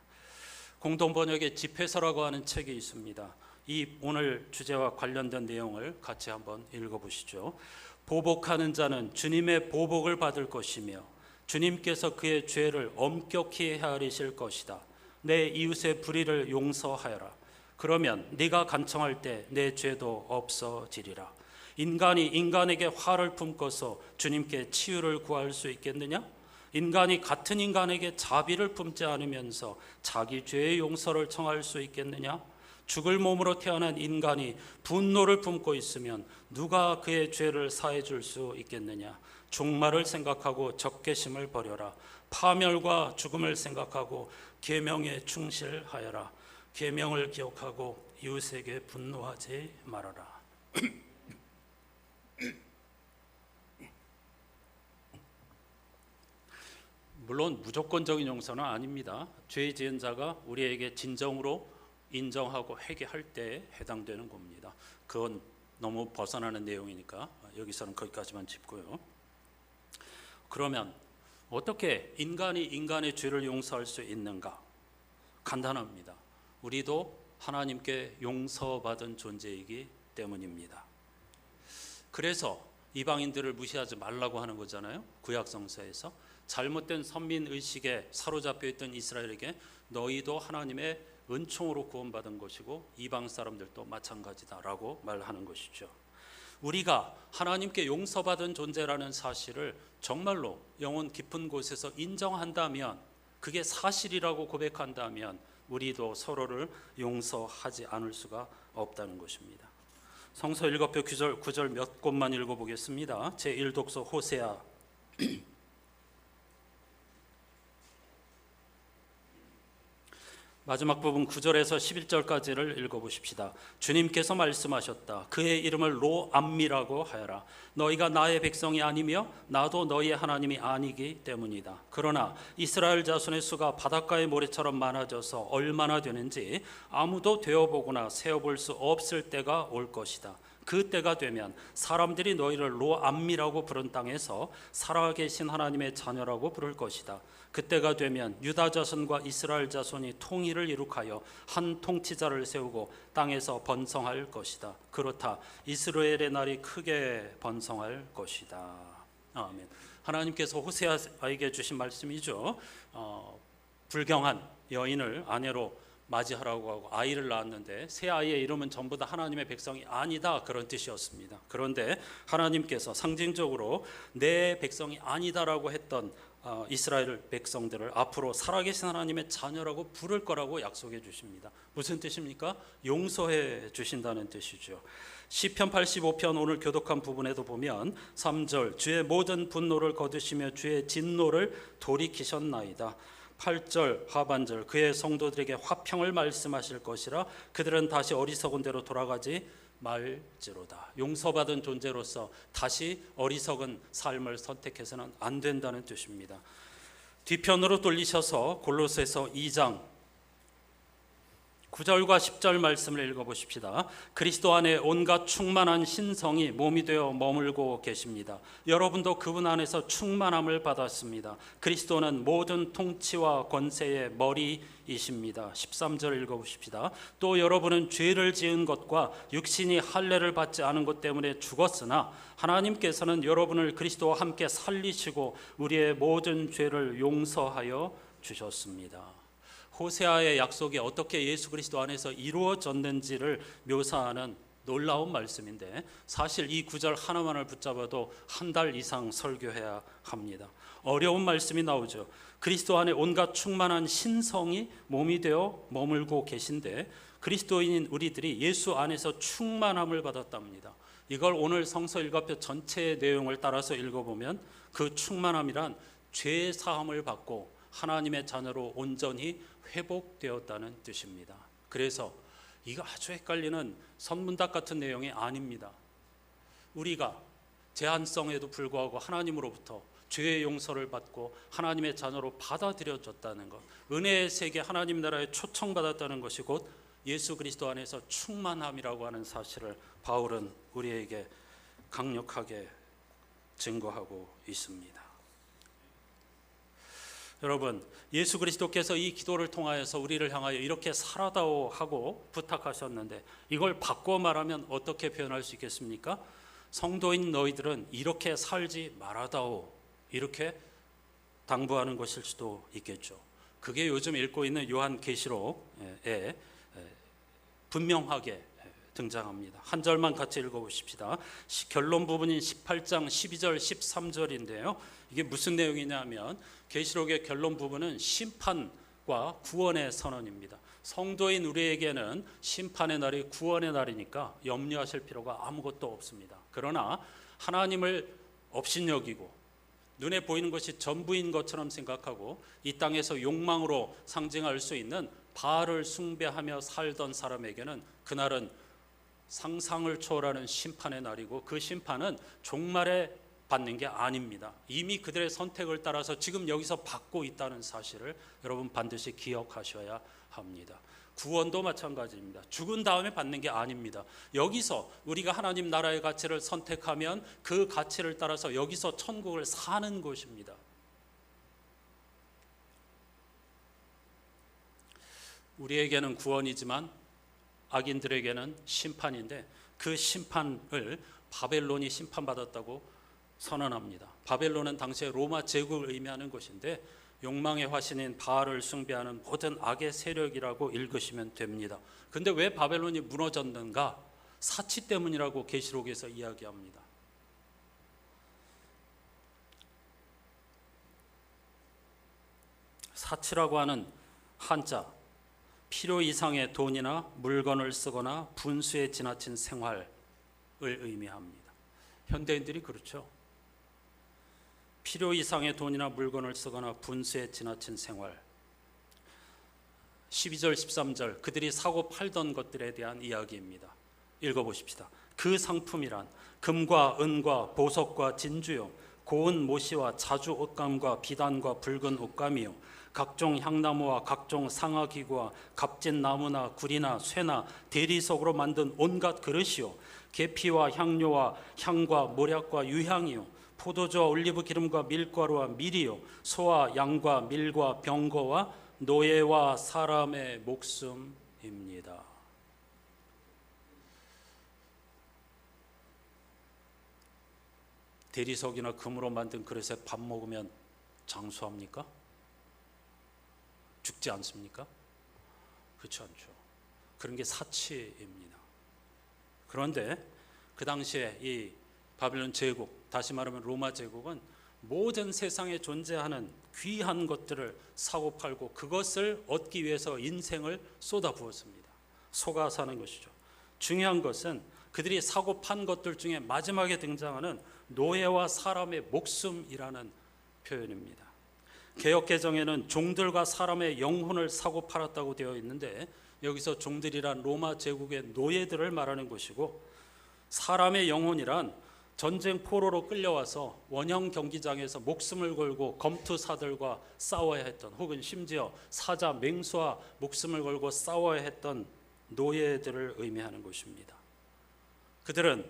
A: 공동번역의 집회서라고 하는 책이 있습니다. 이 오늘 주제와 관련된 내용을 같이 한번 읽어보시죠. 보복하는 자는 주님의 보복을 받을 것이며 주님께서 그의 죄를 엄격히 헤아리실 것이다. 내 이웃의 불의를 용서하여라. 그러면 네가 간청할 때 내 죄도 없어지리라. 인간이 인간에게 화를 품고서 주님께 치유를 구할 수 있겠느냐? 인간이 같은 인간에게 자비를 품지 않으면서 자기 죄의 용서를 청할 수 있겠느냐? 죽을 몸으로 태어난 인간이 분노를 품고 있으면 누가 그의 죄를 사해 줄 수 있겠느냐? 종말을 생각하고 적개심을 버려라. 파멸과 죽음을 생각하고 계명에 충실하여라. 계명을 기억하고 이웃에게 분노하지 말아라. 물론 무조건적인 용서는 아닙니다. 죄 지은 자가 우리에게 진정으로 인정하고 회개할 때 해당되는 겁니다. 그건 너무 벗어나는 내용이니까 여기서는 거기까지만 짚고요. 그러면 어떻게 인간이 인간의 죄를 용서할 수 있는가? 간단합니다. 우리도 하나님께 용서받은 존재이기 때문입니다. 그래서 이방인들을 무시하지 말라고 하는 거잖아요. 구약 성서에서 잘못된 선민 의식에 사로잡혀 있던 이스라엘에게 너희도 하나님의 은총으로 구원받은 것이고 이방 사람들도 마찬가지다라고 말하는 것이죠. 우리가 하나님께 용서받은 존재라는 사실을 정말로 영혼 깊은 곳에서 인정한다면, 그게 사실이라고 고백한다면 우리도 서로를 용서하지 않을 수가 없다는 것입니다. 성서 7편 9절 몇 곳만 읽어보겠습니다. 제1독서 호세아 마지막 부분 9절에서 11절까지를 읽어보십시다. 주님께서 말씀하셨다. 그의 이름을 로암미라고 하여라. 너희가 나의 백성이 아니며 나도 너희의 하나님이 아니기 때문이다. 그러나 이스라엘 자손의 수가 바닷가의 모래처럼 많아져서 얼마나 되는지 아무도 되어보거나 세어볼 수 없을 때가 올 것이다. 그 때가 되면 사람들이 너희를 로암미라고 부른 땅에서 살아계신 하나님의 자녀라고 부를 것이다. 그때가 되면 유다 자손과 이스라엘 자손이 통일을 이룩하여 한 통치자를 세우고 땅에서 번성할 것이다. 그렇다. 이스라엘의 날이 크게 번성할 것이다. 아멘. 하나님께서 호세아에게 주신 말씀이죠. 불경한 여인을 아내로 맞이하라고 하고 아이를 낳았는데 새 아이의 이름은 전부 다 하나님의 백성이 아니다, 그런 뜻이었습니다. 그런데 하나님께서 상징적으로 내 백성이 아니다라고 했던 이스라엘 백성들을 앞으로 살아계신 하나님의 자녀라고 부를 거라고 약속해 주십니다. 무슨 뜻입니까? 용서해 주신다는 뜻이죠. 시편 85편 오늘 교독한 부분에도 보면 3절 주의 모든 분노를 거두시며 주의 진노를 돌이키셨나이다. 8절 하반절 그의 성도들에게 화평을 말씀하실 것이라 그들은 다시 어리석은 대로 돌아가지 말지로다. 용서받은 존재로서 다시 어리석은 삶을 선택해서는 안 된다는 뜻입니다. 뒤편으로 돌리셔서 골로새서 2장 9절과 10절 말씀을 읽어보십시다. 그리스도 안에 온갖 충만한 신성이 몸이 되어 머물고 계십니다. 여러분도 그분 안에서 충만함을 받았습니다. 그리스도는 모든 통치와 권세의 머리이십니다. 13절 읽어보십시다. 또 여러분은 죄를 지은 것과 육신이 할례를 받지 않은 것 때문에 죽었으나 하나님께서는 여러분을 그리스도와 함께 살리시고 우리의 모든 죄를 용서하여 주셨습니다. 호세아의 약속이 어떻게 예수 그리스도 안에서 이루어졌는지를 묘사하는 놀라운 말씀인데 사실 이 구절 하나만을 붙잡아도 한 달 이상 설교해야 합니다. 어려운 말씀이 나오죠. 그리스도 안에 온갖 충만한 신성이 몸이 되어 머물고 계신데 그리스도인인 우리들이 예수 안에서 충만함을 받았답니다. 이걸 오늘 성서 1과표 전체의 내용을 따라서 읽어보면 그 충만함이란 죄 사함을 받고 하나님의 자녀로 온전히 회복되었다는 뜻입니다. 그래서 이거 아주 헷갈리는 선문답 같은 내용이 아닙니다. 우리가 제한성에도 불구하고 하나님으로부터 죄의 용서를 받고 하나님의 자녀로 받아들여졌다는 것, 은혜의 세계 하나님 나라에 초청받았다는 것이 곧 예수 그리스도 안에서 충만함이라고 하는 사실을 바울은 우리에게 강력하게 증거하고 있습니다. 여러분, 예수 그리스도께서 이 기도를 통하여서 우리를 향하여 이렇게 살아다오 하고 부탁하셨는데 이걸 바꿔 말하면 어떻게 표현할 수 있겠습니까? 성도인 너희들은 이렇게 살지 말아다오, 이렇게 당부하는 것일 수도 있겠죠. 그게 요즘 읽고 있는 요한계시록에 분명하게 등장합니다. 한 절만 같이 읽어보십시다. 결론 부분인 18장 12절 13절인데요. 이게 무슨 내용이냐면 계시록의 결론 부분은 심판과 구원의 선언입니다. 성도인 우리에게는 심판의 날이 구원의 날이니까 염려하실 필요가 아무것도 없습니다. 그러나 하나님을 업신여기고 눈에 보이는 것이 전부인 것처럼 생각하고 이 땅에서 욕망으로 상징할 수 있는 바알을 숭배하며 살던 사람에게는 그날은 상상을 초월하는 심판의 날이고 그 심판은 종말에 받는 게 아닙니다. 이미 그들의 선택을 따라서 지금 여기서 받고 있다는 사실을 여러분 반드시 기억하셔야 합니다. 구원도 마찬가지입니다. 죽은 다음에 받는 게 아닙니다. 여기서 우리가 하나님 나라의 가치를 선택하면 그 가치를 따라서 여기서 천국을 사는 것입니다. 우리에게는 구원이지만 악인들에게는 심판인데 그 심판을 바벨론이 심판받았다고 선언합니다. 바벨론은 당시에 로마 제국을 의미하는 것인데 욕망의 화신인 바알을 숭배하는 모든 악의 세력이라고 읽으시면 됩니다. 그런데 왜 바벨론이 무너졌는가? 사치 때문이라고 계시록에서 이야기합니다. 사치라고 하는 한자, 필요 이상의 돈이나 물건을 쓰거나 분수에 지나친 생활을 의미합니다. 현대인들이 그렇죠. 필요 이상의 돈이나 물건을 쓰거나 분수에 지나친 생활. 12절 13절 그들이 사고 팔던 것들에 대한 이야기입니다. 읽어보십시다. 그 상품이란 금과 은과 보석과 진주요 고운 모시와 자주 옷감과 비단과 붉은 옷감이요 각종 향나무와 각종 상아기구와 값진 나무나 구리나 쇠나 대리석으로 만든 온갖 그릇이요 계피와 향료와 향과 모략과 유향이요 포도주와 올리브 기름과 밀가루와 밀이요 소와 양과 밀과 병거와 노예와 사람의 목숨입니다. 대리석이나 금으로 만든 그릇에 밥 먹으면 장수합니까? 죽지 않습니까? 그렇지 않죠. 그런 게 사치입니다. 그런데 그 당시에 이 바벨론 제국, 다시 말하면 로마 제국은 모든 세상에 존재하는 귀한 것들을 사고 팔고 그것을 얻기 위해서 인생을 쏟아부었습니다. 속아 사는 것이죠. 중요한 것은 그들이 사고 판 것들 중에 마지막에 등장하는 노예와 사람의 목숨이라는 표현입니다. 개역 개정에는 종들과 사람의 영혼을 사고 팔았다고 되어 있는데 여기서 종들이란 로마 제국의 노예들을 말하는 것이고 사람의 영혼이란 전쟁 포로로 끌려와서 원형 경기장에서 목숨을 걸고 검투사들과 싸워야 했던 혹은 심지어 사자 맹수와 목숨을 걸고 싸워야 했던 노예들을 의미하는 것입니다. 그들은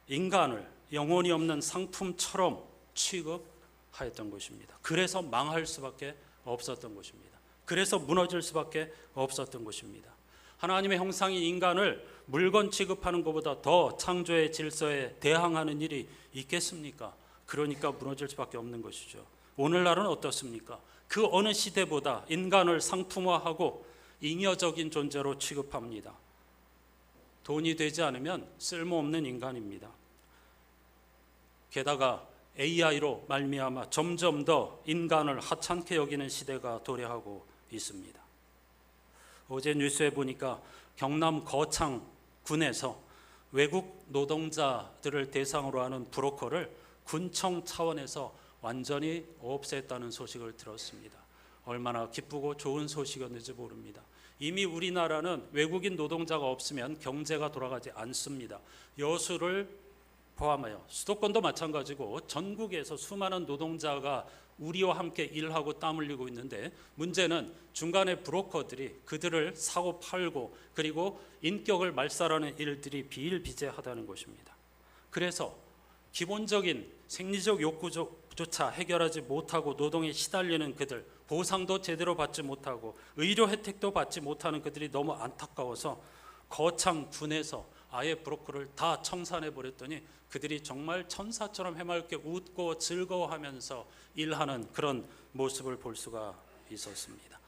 A: 인간을 영혼이 없는 상품처럼 취급하였던 것입니다. 그래서 망할 수밖에 없었던 것입니다. 그래서 무너질 수밖에 없었던 것입니다. 하나님의 형상인 인간을 물건 취급하는 것보다 더 창조의 질서에 대항하는 일이 있겠습니까? 그러니까 무너질 수밖에 없는 것이죠. 오늘날은 어떻습니까? 그 어느 시대보다 인간을 상품화하고 잉여적인 존재로 취급합니다. 돈이 되지 않으면 쓸모없는 인간입니다. 게다가 AI로 말미암아 점점 더 인간을 하찮게 여기는 시대가 도래하고 있습니다. 어제 뉴스에 보니까 경남 거창군에서 외국 노동자들을 대상으로 하는 브로커를 군청 차원에서 완전히 없앴다는 소식을 들었습니다. 얼마나 기쁘고 좋은 소식이었는지 모릅니다. 이미 우리나라는 외국인 노동자가 없으면 경제가 돌아가지 않습니다. 여수를 포함하여 수도권도 마찬가지고 전국에서 수많은 노동자가 우리와 함께 일하고 땀 흘리고 있는데, 문제는 중간에 브로커들이 그들을 사고 팔고 그리고 인격을 말살하는 일들이 비일비재하다는 것입니다. 그래서 기본적인 생리적 욕구조차 해결하지 못하고 노동에 시달리는 그들, 보상도 제대로 받지 못하고 의료 혜택도 받지 못하는 그들이 너무 안타까워서 거창 군에서 아예 브로커를 다 청산해 버렸더니 그들이 정말 천사처럼 해맑게 웃고 즐거워하면서 일하는 그런 모습을 볼 수가 있었습니다.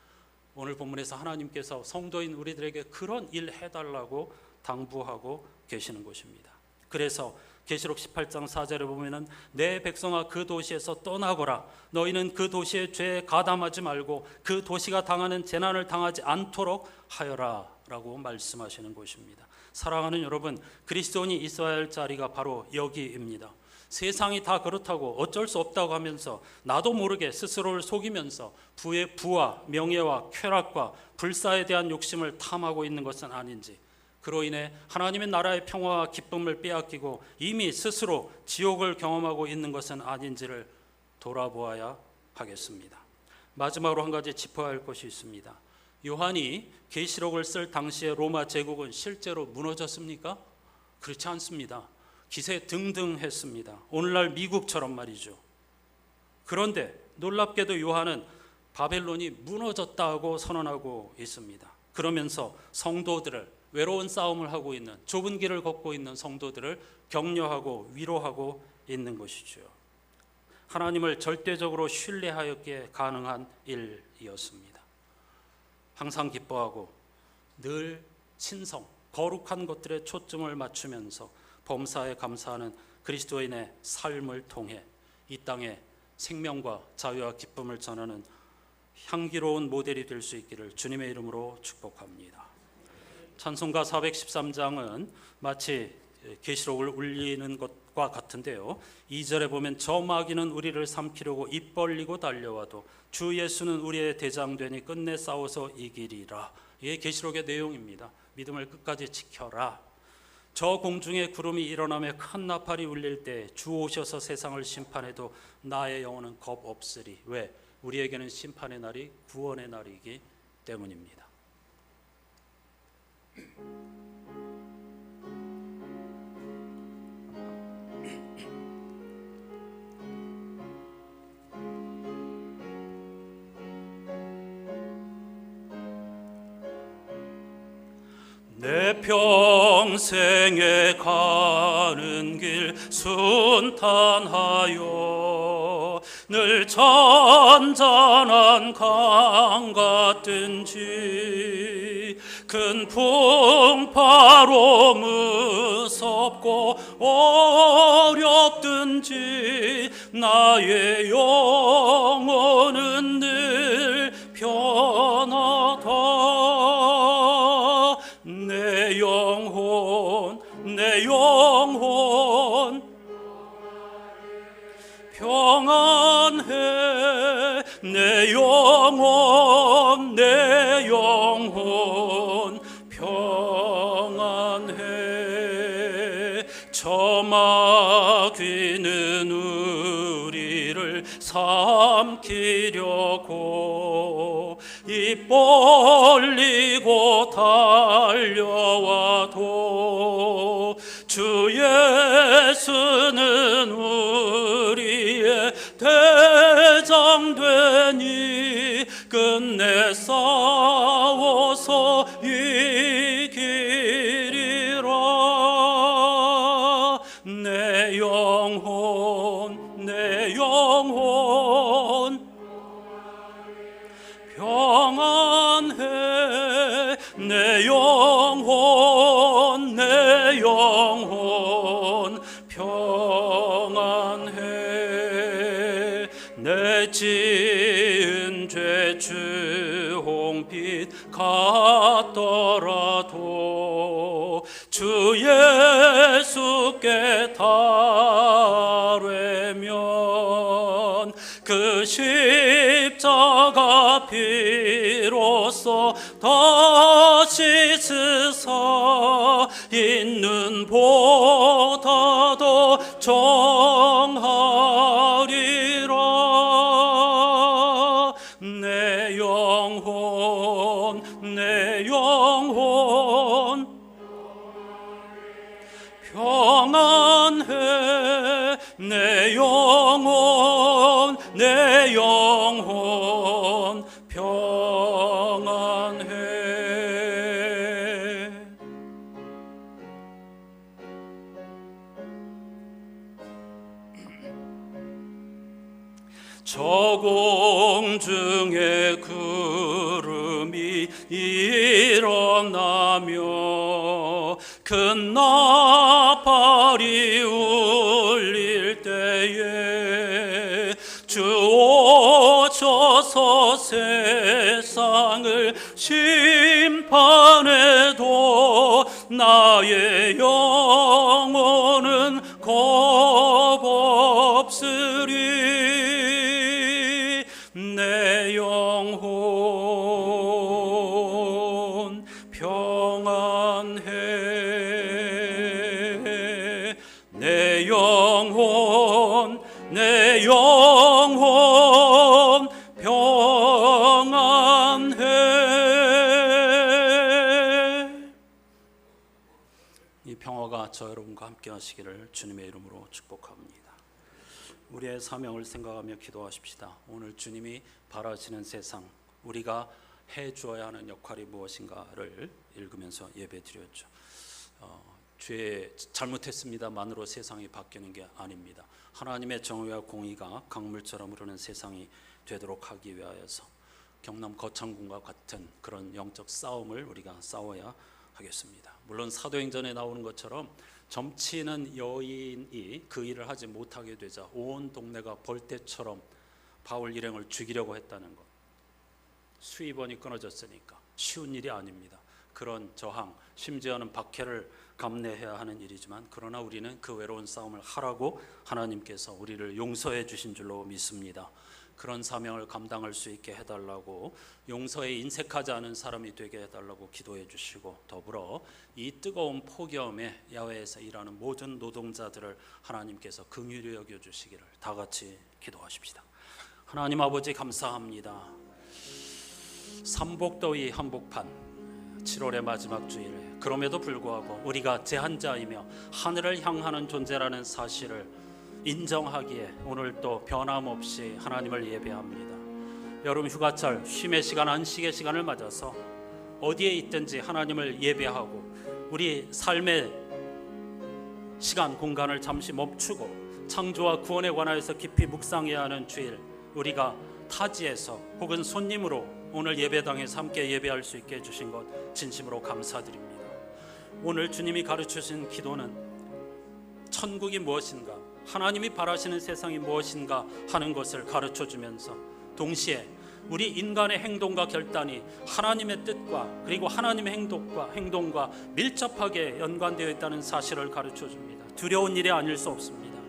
A: 오늘 본문에서 하나님께서 성도인 우리들에게 그런 일 해달라고 당부하고 계시는 것입니다. 그래서 계시록 18장 4절에 보면은 내 백성아 그 도시에서 떠나거라. 너희는 그 도시의 죄에 가담하지 말고 그 도시가 당하는 재난을 당하지 않도록 하여라 라고 말씀하시는 것입니다. 사랑하는 여러분, 그리스도인이 있어야 할 자리가 바로 여기입니다. 세상이 다 그렇다고 어쩔 수 없다고 하면서 나도 모르게 스스로를 속이면서 부와 명예와 쾌락과 불사에 대한 욕심을 탐하고 있는 것은 아닌지, 그로 인해 하나님의 나라의 평화와 기쁨을 빼앗기고 이미 스스로 지옥을 경험하고 있는 것은 아닌지를 돌아보아야 하겠습니다. 마지막으로 한 가지 짚어야 할 것이 있습니다. 요한이 계시록을 쓸 당시에 로마 제국은 실제로 무너졌습니까? 그렇지 않습니다. 기세등등했습니다. 오늘날 미국처럼 말이죠. 그런데 놀랍게도 요한은 바벨론이 무너졌다고 선언하고 있습니다. 그러면서 성도들을, 외로운 싸움을 하고 있는, 좁은 길을 걷고 있는 성도들을 격려하고 위로하고 있는 것이죠. 하나님을 절대적으로 신뢰하였기에 가능한 일이었습니다. 항상 기뻐하고 늘 신성, 거룩한 것들에 초점을 맞추면서 범사에 감사하는 그리스도인의 삶을 통해 이 땅에 생명과 자유와 기쁨을 전하는 향기로운 모델이 될 수 있기를 주님의 이름으로 축복합니다. 찬송가 413장은 마치 계시록을 울리는 것과 같은데요, 2절에 보면 저 마귀는 우리를 삼키려고 입 벌리고 달려와도 주 예수는 우리의 대장 되니 끝내 싸워서 이기리라. 이게 계시록의 내용입니다. 믿음을 끝까지 지켜라. 저 공중에 구름이 일어나며 큰 나팔이 울릴 때 주 오셔서 세상을 심판해도 나의 영혼은 겁 없으리. 왜? 우리에게는 심판의 날이 구원의 날이기 때문입니다. 내 평생에 가는 길 순탄하여 늘 잔잔한 강 같든지 큰 풍파로 무섭고 어렵든지 나의 영혼은 늘 편하다. 내 영혼 평안해. 내 영혼 평안해. 저 마귀는 우리를 삼키려고 입 벌리고 달려와도 주 예수는 우리의 대장 되니 끝내 싸워서 이기리라. 내 영혼 평안해. 내 영혼 평안해. 내 지은 죄 주홍빛 같더라도 주 예수께 달래면 그 십자가 피로써 다시 스사 있는 보다도 내 영혼 내 영혼 평안해. 저 공중에 구름이 일어나며 큰 나팔이 울릴 때에 주 오셔서 세상을 심판해도 나의 영혼은 겁없으리. 내 영혼 평안해. 내 영혼 내 영혼 평안해. 이 평화가 저 여러분과 함께 하시기를 주님의 이름으로 축복합니다. 우리의 사명을 생각하며 기도하십시다. 오늘 주님이 바라시는 세상, 우리가 해주어야 하는 역할이 무엇인가를 읽으면서 예배드렸죠. 죄 잘못했습니다만으로 세상이 바뀌는 게 아닙니다. 하나님의 정의와 공의가 강물처럼 흐르는 세상이 되도록 하기 위하여서 경남 거창군과 같은 그런 영적 싸움을 우리가 싸워야 하겠습니다. 물론 사도행전에 나오는 것처럼 점치는 여인이 그 일을 하지 못하게 되자 온 동네가 벌떼처럼 바울 일행을 죽이려고 했다는 것, 수입원이 끊어졌으니까 쉬운 일이 아닙니다. 그런 저항, 심지어는 박해를 감내해야 하는 일이지만 그러나 우리는 그 외로운 싸움을 하라고 하나님께서 우리를 용서해 주신 줄로 믿습니다. 그런 사명을 감당할 수 있게 해달라고, 용서에 인색하지 않은 사람이 되게 해달라고 기도해 주시고, 더불어 이 뜨거운 폭염에 야외에서 일하는 모든 노동자들을 하나님께서 긍휼히 여겨 주시기를 다 같이 기도하십시다. 하나님 아버지 감사합니다. 삼복더위 한복판 7월의 마지막 주일, 그럼에도 불구하고 우리가 제한자이며 하늘을 향하는 존재라는 사실을 인정하기에 오늘 또 변함없이 하나님을 예배합니다. 여름 휴가철 쉼의 시간, 안식의 시간을 맞아서 어디에 있든지 하나님을 예배하고 우리 삶의 시간, 공간을 잠시 멈추고 창조와 구원에 관하여서 깊이 묵상해야 하는 주일, 우리가 타지에서 혹은 손님으로 오늘 예배당에서 함께 예배할 수 있게 해주신 것 진심으로 감사드립니다. 오늘 주님이 가르치신 기도는 천국이 무엇인가, 하나님이 바라시는 세상이 무엇인가 하는 것을 가르쳐주면서 동시에 우리 인간의 행동과 결단이 하나님의 뜻과 그리고 하나님의 행동과 밀접하게 연관되어 있다는 사실을 가르쳐줍니다. 두려운 일이 아닐 수 없습니다.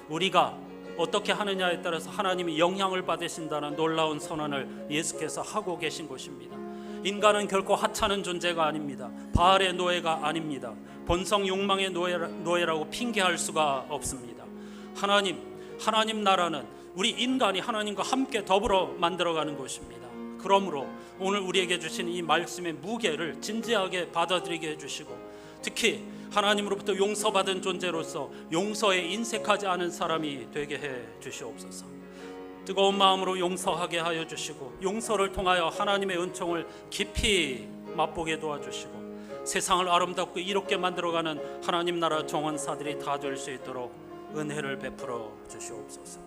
A: 우리가 어떻게 하느냐에 따라서 하나님이 영향을 받으신다는 놀라운 선언을 예수께서 하고 계신 것입니다. 인간은 결코 하찮은 존재가 아닙니다. 바알의 노예가 아닙니다. 본성 욕망의 노예라고 핑계할 수가 없습니다. 하나님 나라는 우리 인간이 하나님과 함께 더불어 만들어가는 것입니다. 그러므로 오늘 우리에게 주신 이 말씀의 무게를 진지하게 받아들이게 해주시고, 특히 하나님으로부터 용서받은 존재로서 용서에 인색하지 않은 사람이 되게 해 주시옵소서. 뜨거운 마음으로 용서하게 하여 주시고, 용서를 통하여 하나님의 은총을 깊이 맛보게 도와주시고, 세상을 아름답고 이롭게 만들어가는 하나님 나라 정원사들이 다 될 수 있도록 은혜를 베풀어 주시옵소서.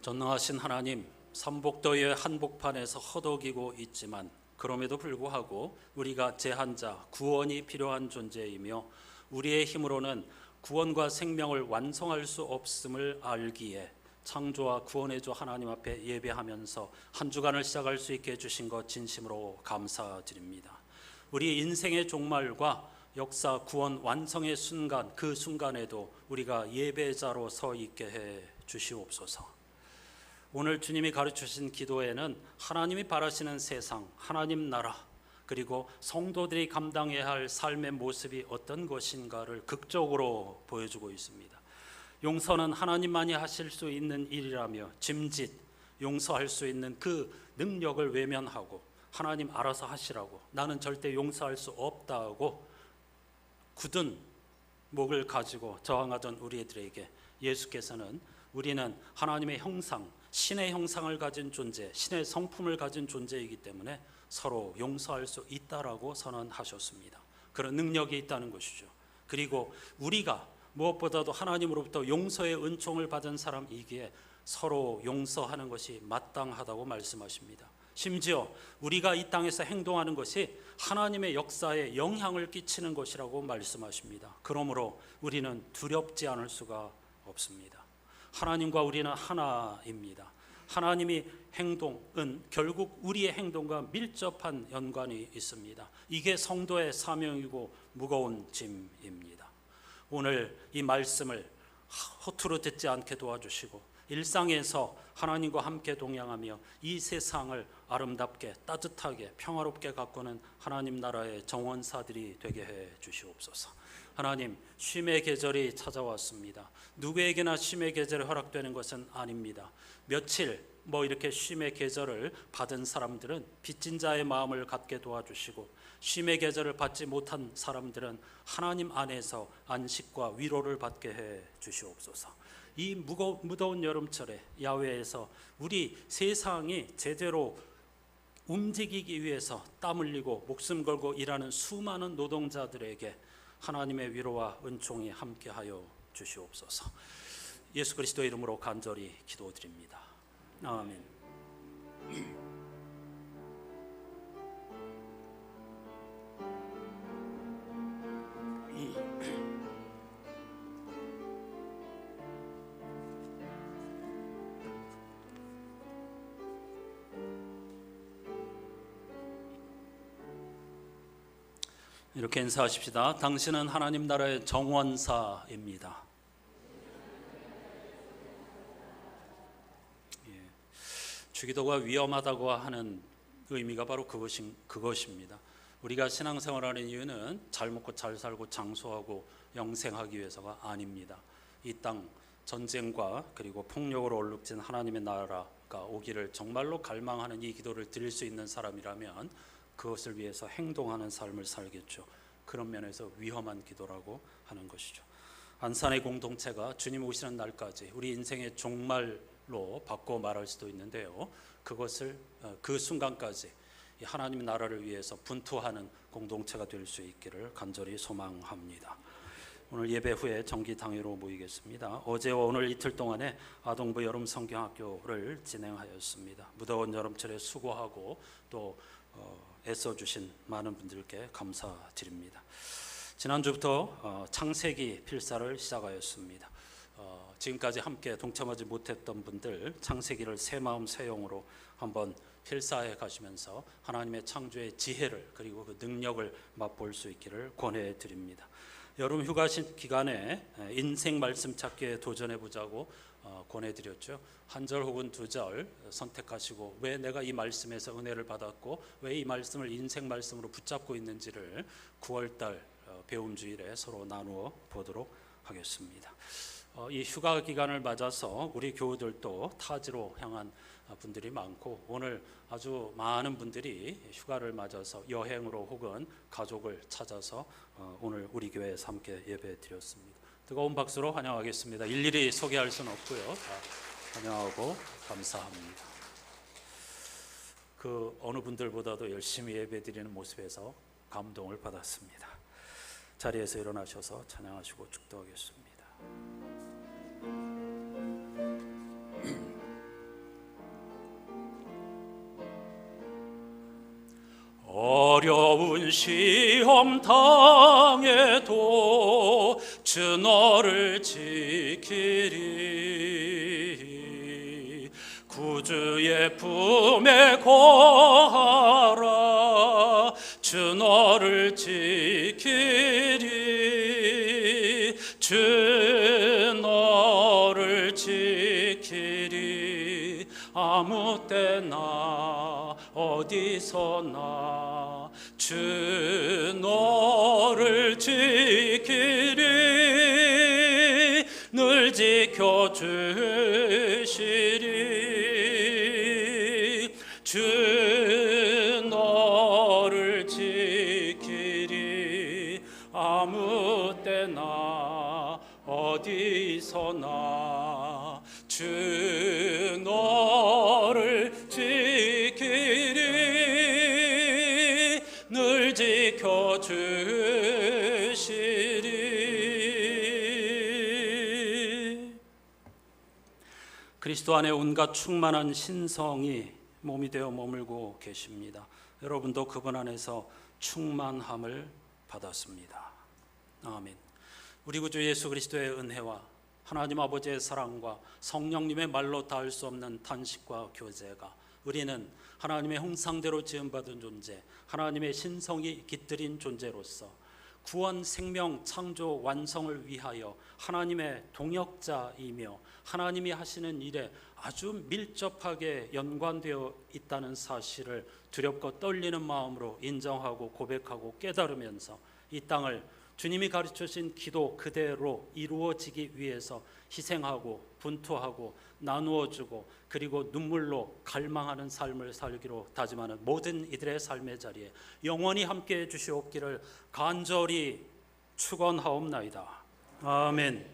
A: 전능하신 하나님, 삼복더위의 한복판에서 허덕이고 있지만 그럼에도 불구하고 우리가 제한자, 구원이 필요한 존재이며 우리의 힘으로는 구원과 생명을 완성할 수 없음을 알기에 창조와 구원의 주 하나님 앞에 예배하면서 한 주간을 시작할 수 있게 해주신 것 진심으로 감사드립니다. 우리 인생의 종말과 역사 구원 완성의 순간, 그 순간에도 우리가 예배자로 서 있게 해 주시옵소서. 오늘 주님이 가르치신 기도에는 하나님이 바라시는 세상, 하나님 나라, 그리고 성도들이 감당해야 할 삶의 모습이 어떤 것인가를 극적으로 보여주고 있습니다. 용서는 하나님만이 하실 수 있는 일이라며 짐짓, 용서할 수 있는 그 능력을 외면하고 하나님 알아서 하시라고, 나는 절대 용서할 수 없다고 굳은 목을 가지고 저항하던 우리들에게 예수께서는 우리는 하나님의 형상, 신의 형상을 가진 존재, 신의 성품을 가진 존재이기 때문에 서로 용서할 수 있다라고 선언하셨습니다. 그런 능력이 있다는 것이죠. 그리고 우리가 무엇보다도 하나님으로부터 용서의 은총을 받은 사람이기에 서로 용서하는 것이 마땅하다고 말씀하십니다. 심지어 우리가 이 땅에서 행동하는 것이 하나님의 역사에 영향을 끼치는 것이라고 말씀하십니다. 그러므로 우리는 두렵지 않을 수가 없습니다. 하나님과 우리는 하나입니다. 하나님이 행동은 결국 우리의 행동과 밀접한 연관이 있습니다. 이게 성도의 사명이고 무거운 짐입니다. 오늘 이 말씀을 허투루 듣지 않게 도와주시고 일상에서 하나님과 함께 동행하며 이 세상을 아름답게 따뜻하게 평화롭게 가꾸는 하나님 나라의 정원사들이 되게 해 주시옵소서. 하나님, 쉼의 계절이 찾아왔습니다. 누구에게나 쉼의 계절이 허락되는 것은 아닙니다. 며칠 이렇게 쉼의 계절을 받은 사람들은 빚진 자의 마음을 갖게 도와주시고, 쉼의 계절을 받지 못한 사람들은 하나님 안에서 안식과 위로를 받게 해 주시옵소서. 이 무더운 여름철에 야외에서 우리 세상이 제대로 움직이기 위해서 땀 흘리고 목숨 걸고 일하는 수많은 노동자들에게 하나님의 위로와 은총이 함께하여 주시옵소서. 예수 그리스도 이름으로 간절히 기도드립니다. 아멘. 이렇게 인사하십시다. 당신은 하나님 나라의 정원사입니다. 주기도가 위험하다고 하는 의미가 바로 그것입니다. 우리가 신앙생활하는 이유는 잘 먹고 잘 살고 장수하고 영생하기 위해서가 아닙니다. 이 땅 전쟁과 그리고 폭력으로 얼룩진 하나님의 나라가 오기를 정말로 갈망하는 이 기도를 드릴 수 있는 사람이라면 그것을 위해서 행동하는 삶을 살겠죠. 그런 면에서 위험한 기도라고 하는 것이죠. 안산의 공동체가 주님 오시는 날까지 우리 인생의 종말로 바꿔 말할 수도 있는데요. 그것을 그 순간까지 하나님의 나라를 위해서 분투하는 공동체가 될 수 있기를 간절히 소망합니다. 오늘 예배 후에 정기당회로 모이겠습니다. 어제와 오늘 이틀 동안에 아동부 여름 성경학교를 진행하였습니다. 무더운 여름철에 수고하고 또 애써주신 많은 분들께 감사드립니다. 지난주부터 창세기 필사를 시작하였습니다. 지금까지 함께 동참하지 못했던 분들 창세기를 새 마음 새 영으로 한번 필사해 가시면서 하나님의 창조의 지혜를 그리고 그 능력을 맛볼 수 있기를 권해 드립니다. 여름 휴가 기간에 인생 말씀 찾기에 도전해 보자고 권해드렸죠. 한 절 혹은 두 절 선택하시고 왜 내가 이 말씀에서 은혜를 받았고 왜 이 말씀을 인생 말씀으로 붙잡고 있는지를 9월달 배움 주일에 서로 나누어 보도록 하겠습니다. 이 휴가 기간을 맞아서 우리 교우들도 타지로 향한 분들이 많고 오늘 아주 많은 분들이 휴가를 맞아서 여행으로 혹은 가족을 찾아서 오늘 우리 교회에서 함께 예배 드렸습니다. 뜨거운 박수로 환영하겠습니다. 일일이 소개할 수는 없고요. 다 환영하고 감사합니다. 그 어느 분들보다도 열심히 예배 드리는 모습에서 감동을 받았습니다. 자리에서 일어나셔서 찬양하시고 축도하겠습니다. 어려운 시험 당해도 주 너를 지키리 구주의 품에 거하라 주 너를 지키리 주 너를 지키리 아무 때나 어디서나 주 너를 지키리 늘 지켜주시리 어디서나 주 너를 지키리 늘 지켜주시리. 그리스도 안에 온갖 충만한 신성이 몸이 되어 머물고 계십니다. 여러분도 그분 안에서 충만함을 받았습니다. 아멘. 우리 구주 예수 그리스도의 은혜와 하나님 아버지의 사랑과 성령님의 말로 닿을 수 없는 탄식과 교제가 우리는 하나님의 형상대로 지음받은 존재, 하나님의 신성이 깃들인 존재로서 구원, 생명, 창조, 완성을 위하여 하나님의 동역자이며 하나님이 하시는 일에 아주 밀접하게 연관되어 있다는 사실을 두렵고 떨리는 마음으로 인정하고 고백하고 깨달으면서 이 땅을 주님이 가르쳐주신 기도 그대로 이루어지기 위해서 희생하고 분투하고 나누어주고 그리고 눈물로 갈망하는 삶을 살기로 다짐하는 모든 이들의 삶의 자리에 영원히 함께해 주시옵기를 간절히 축원하옵나이다. 아멘.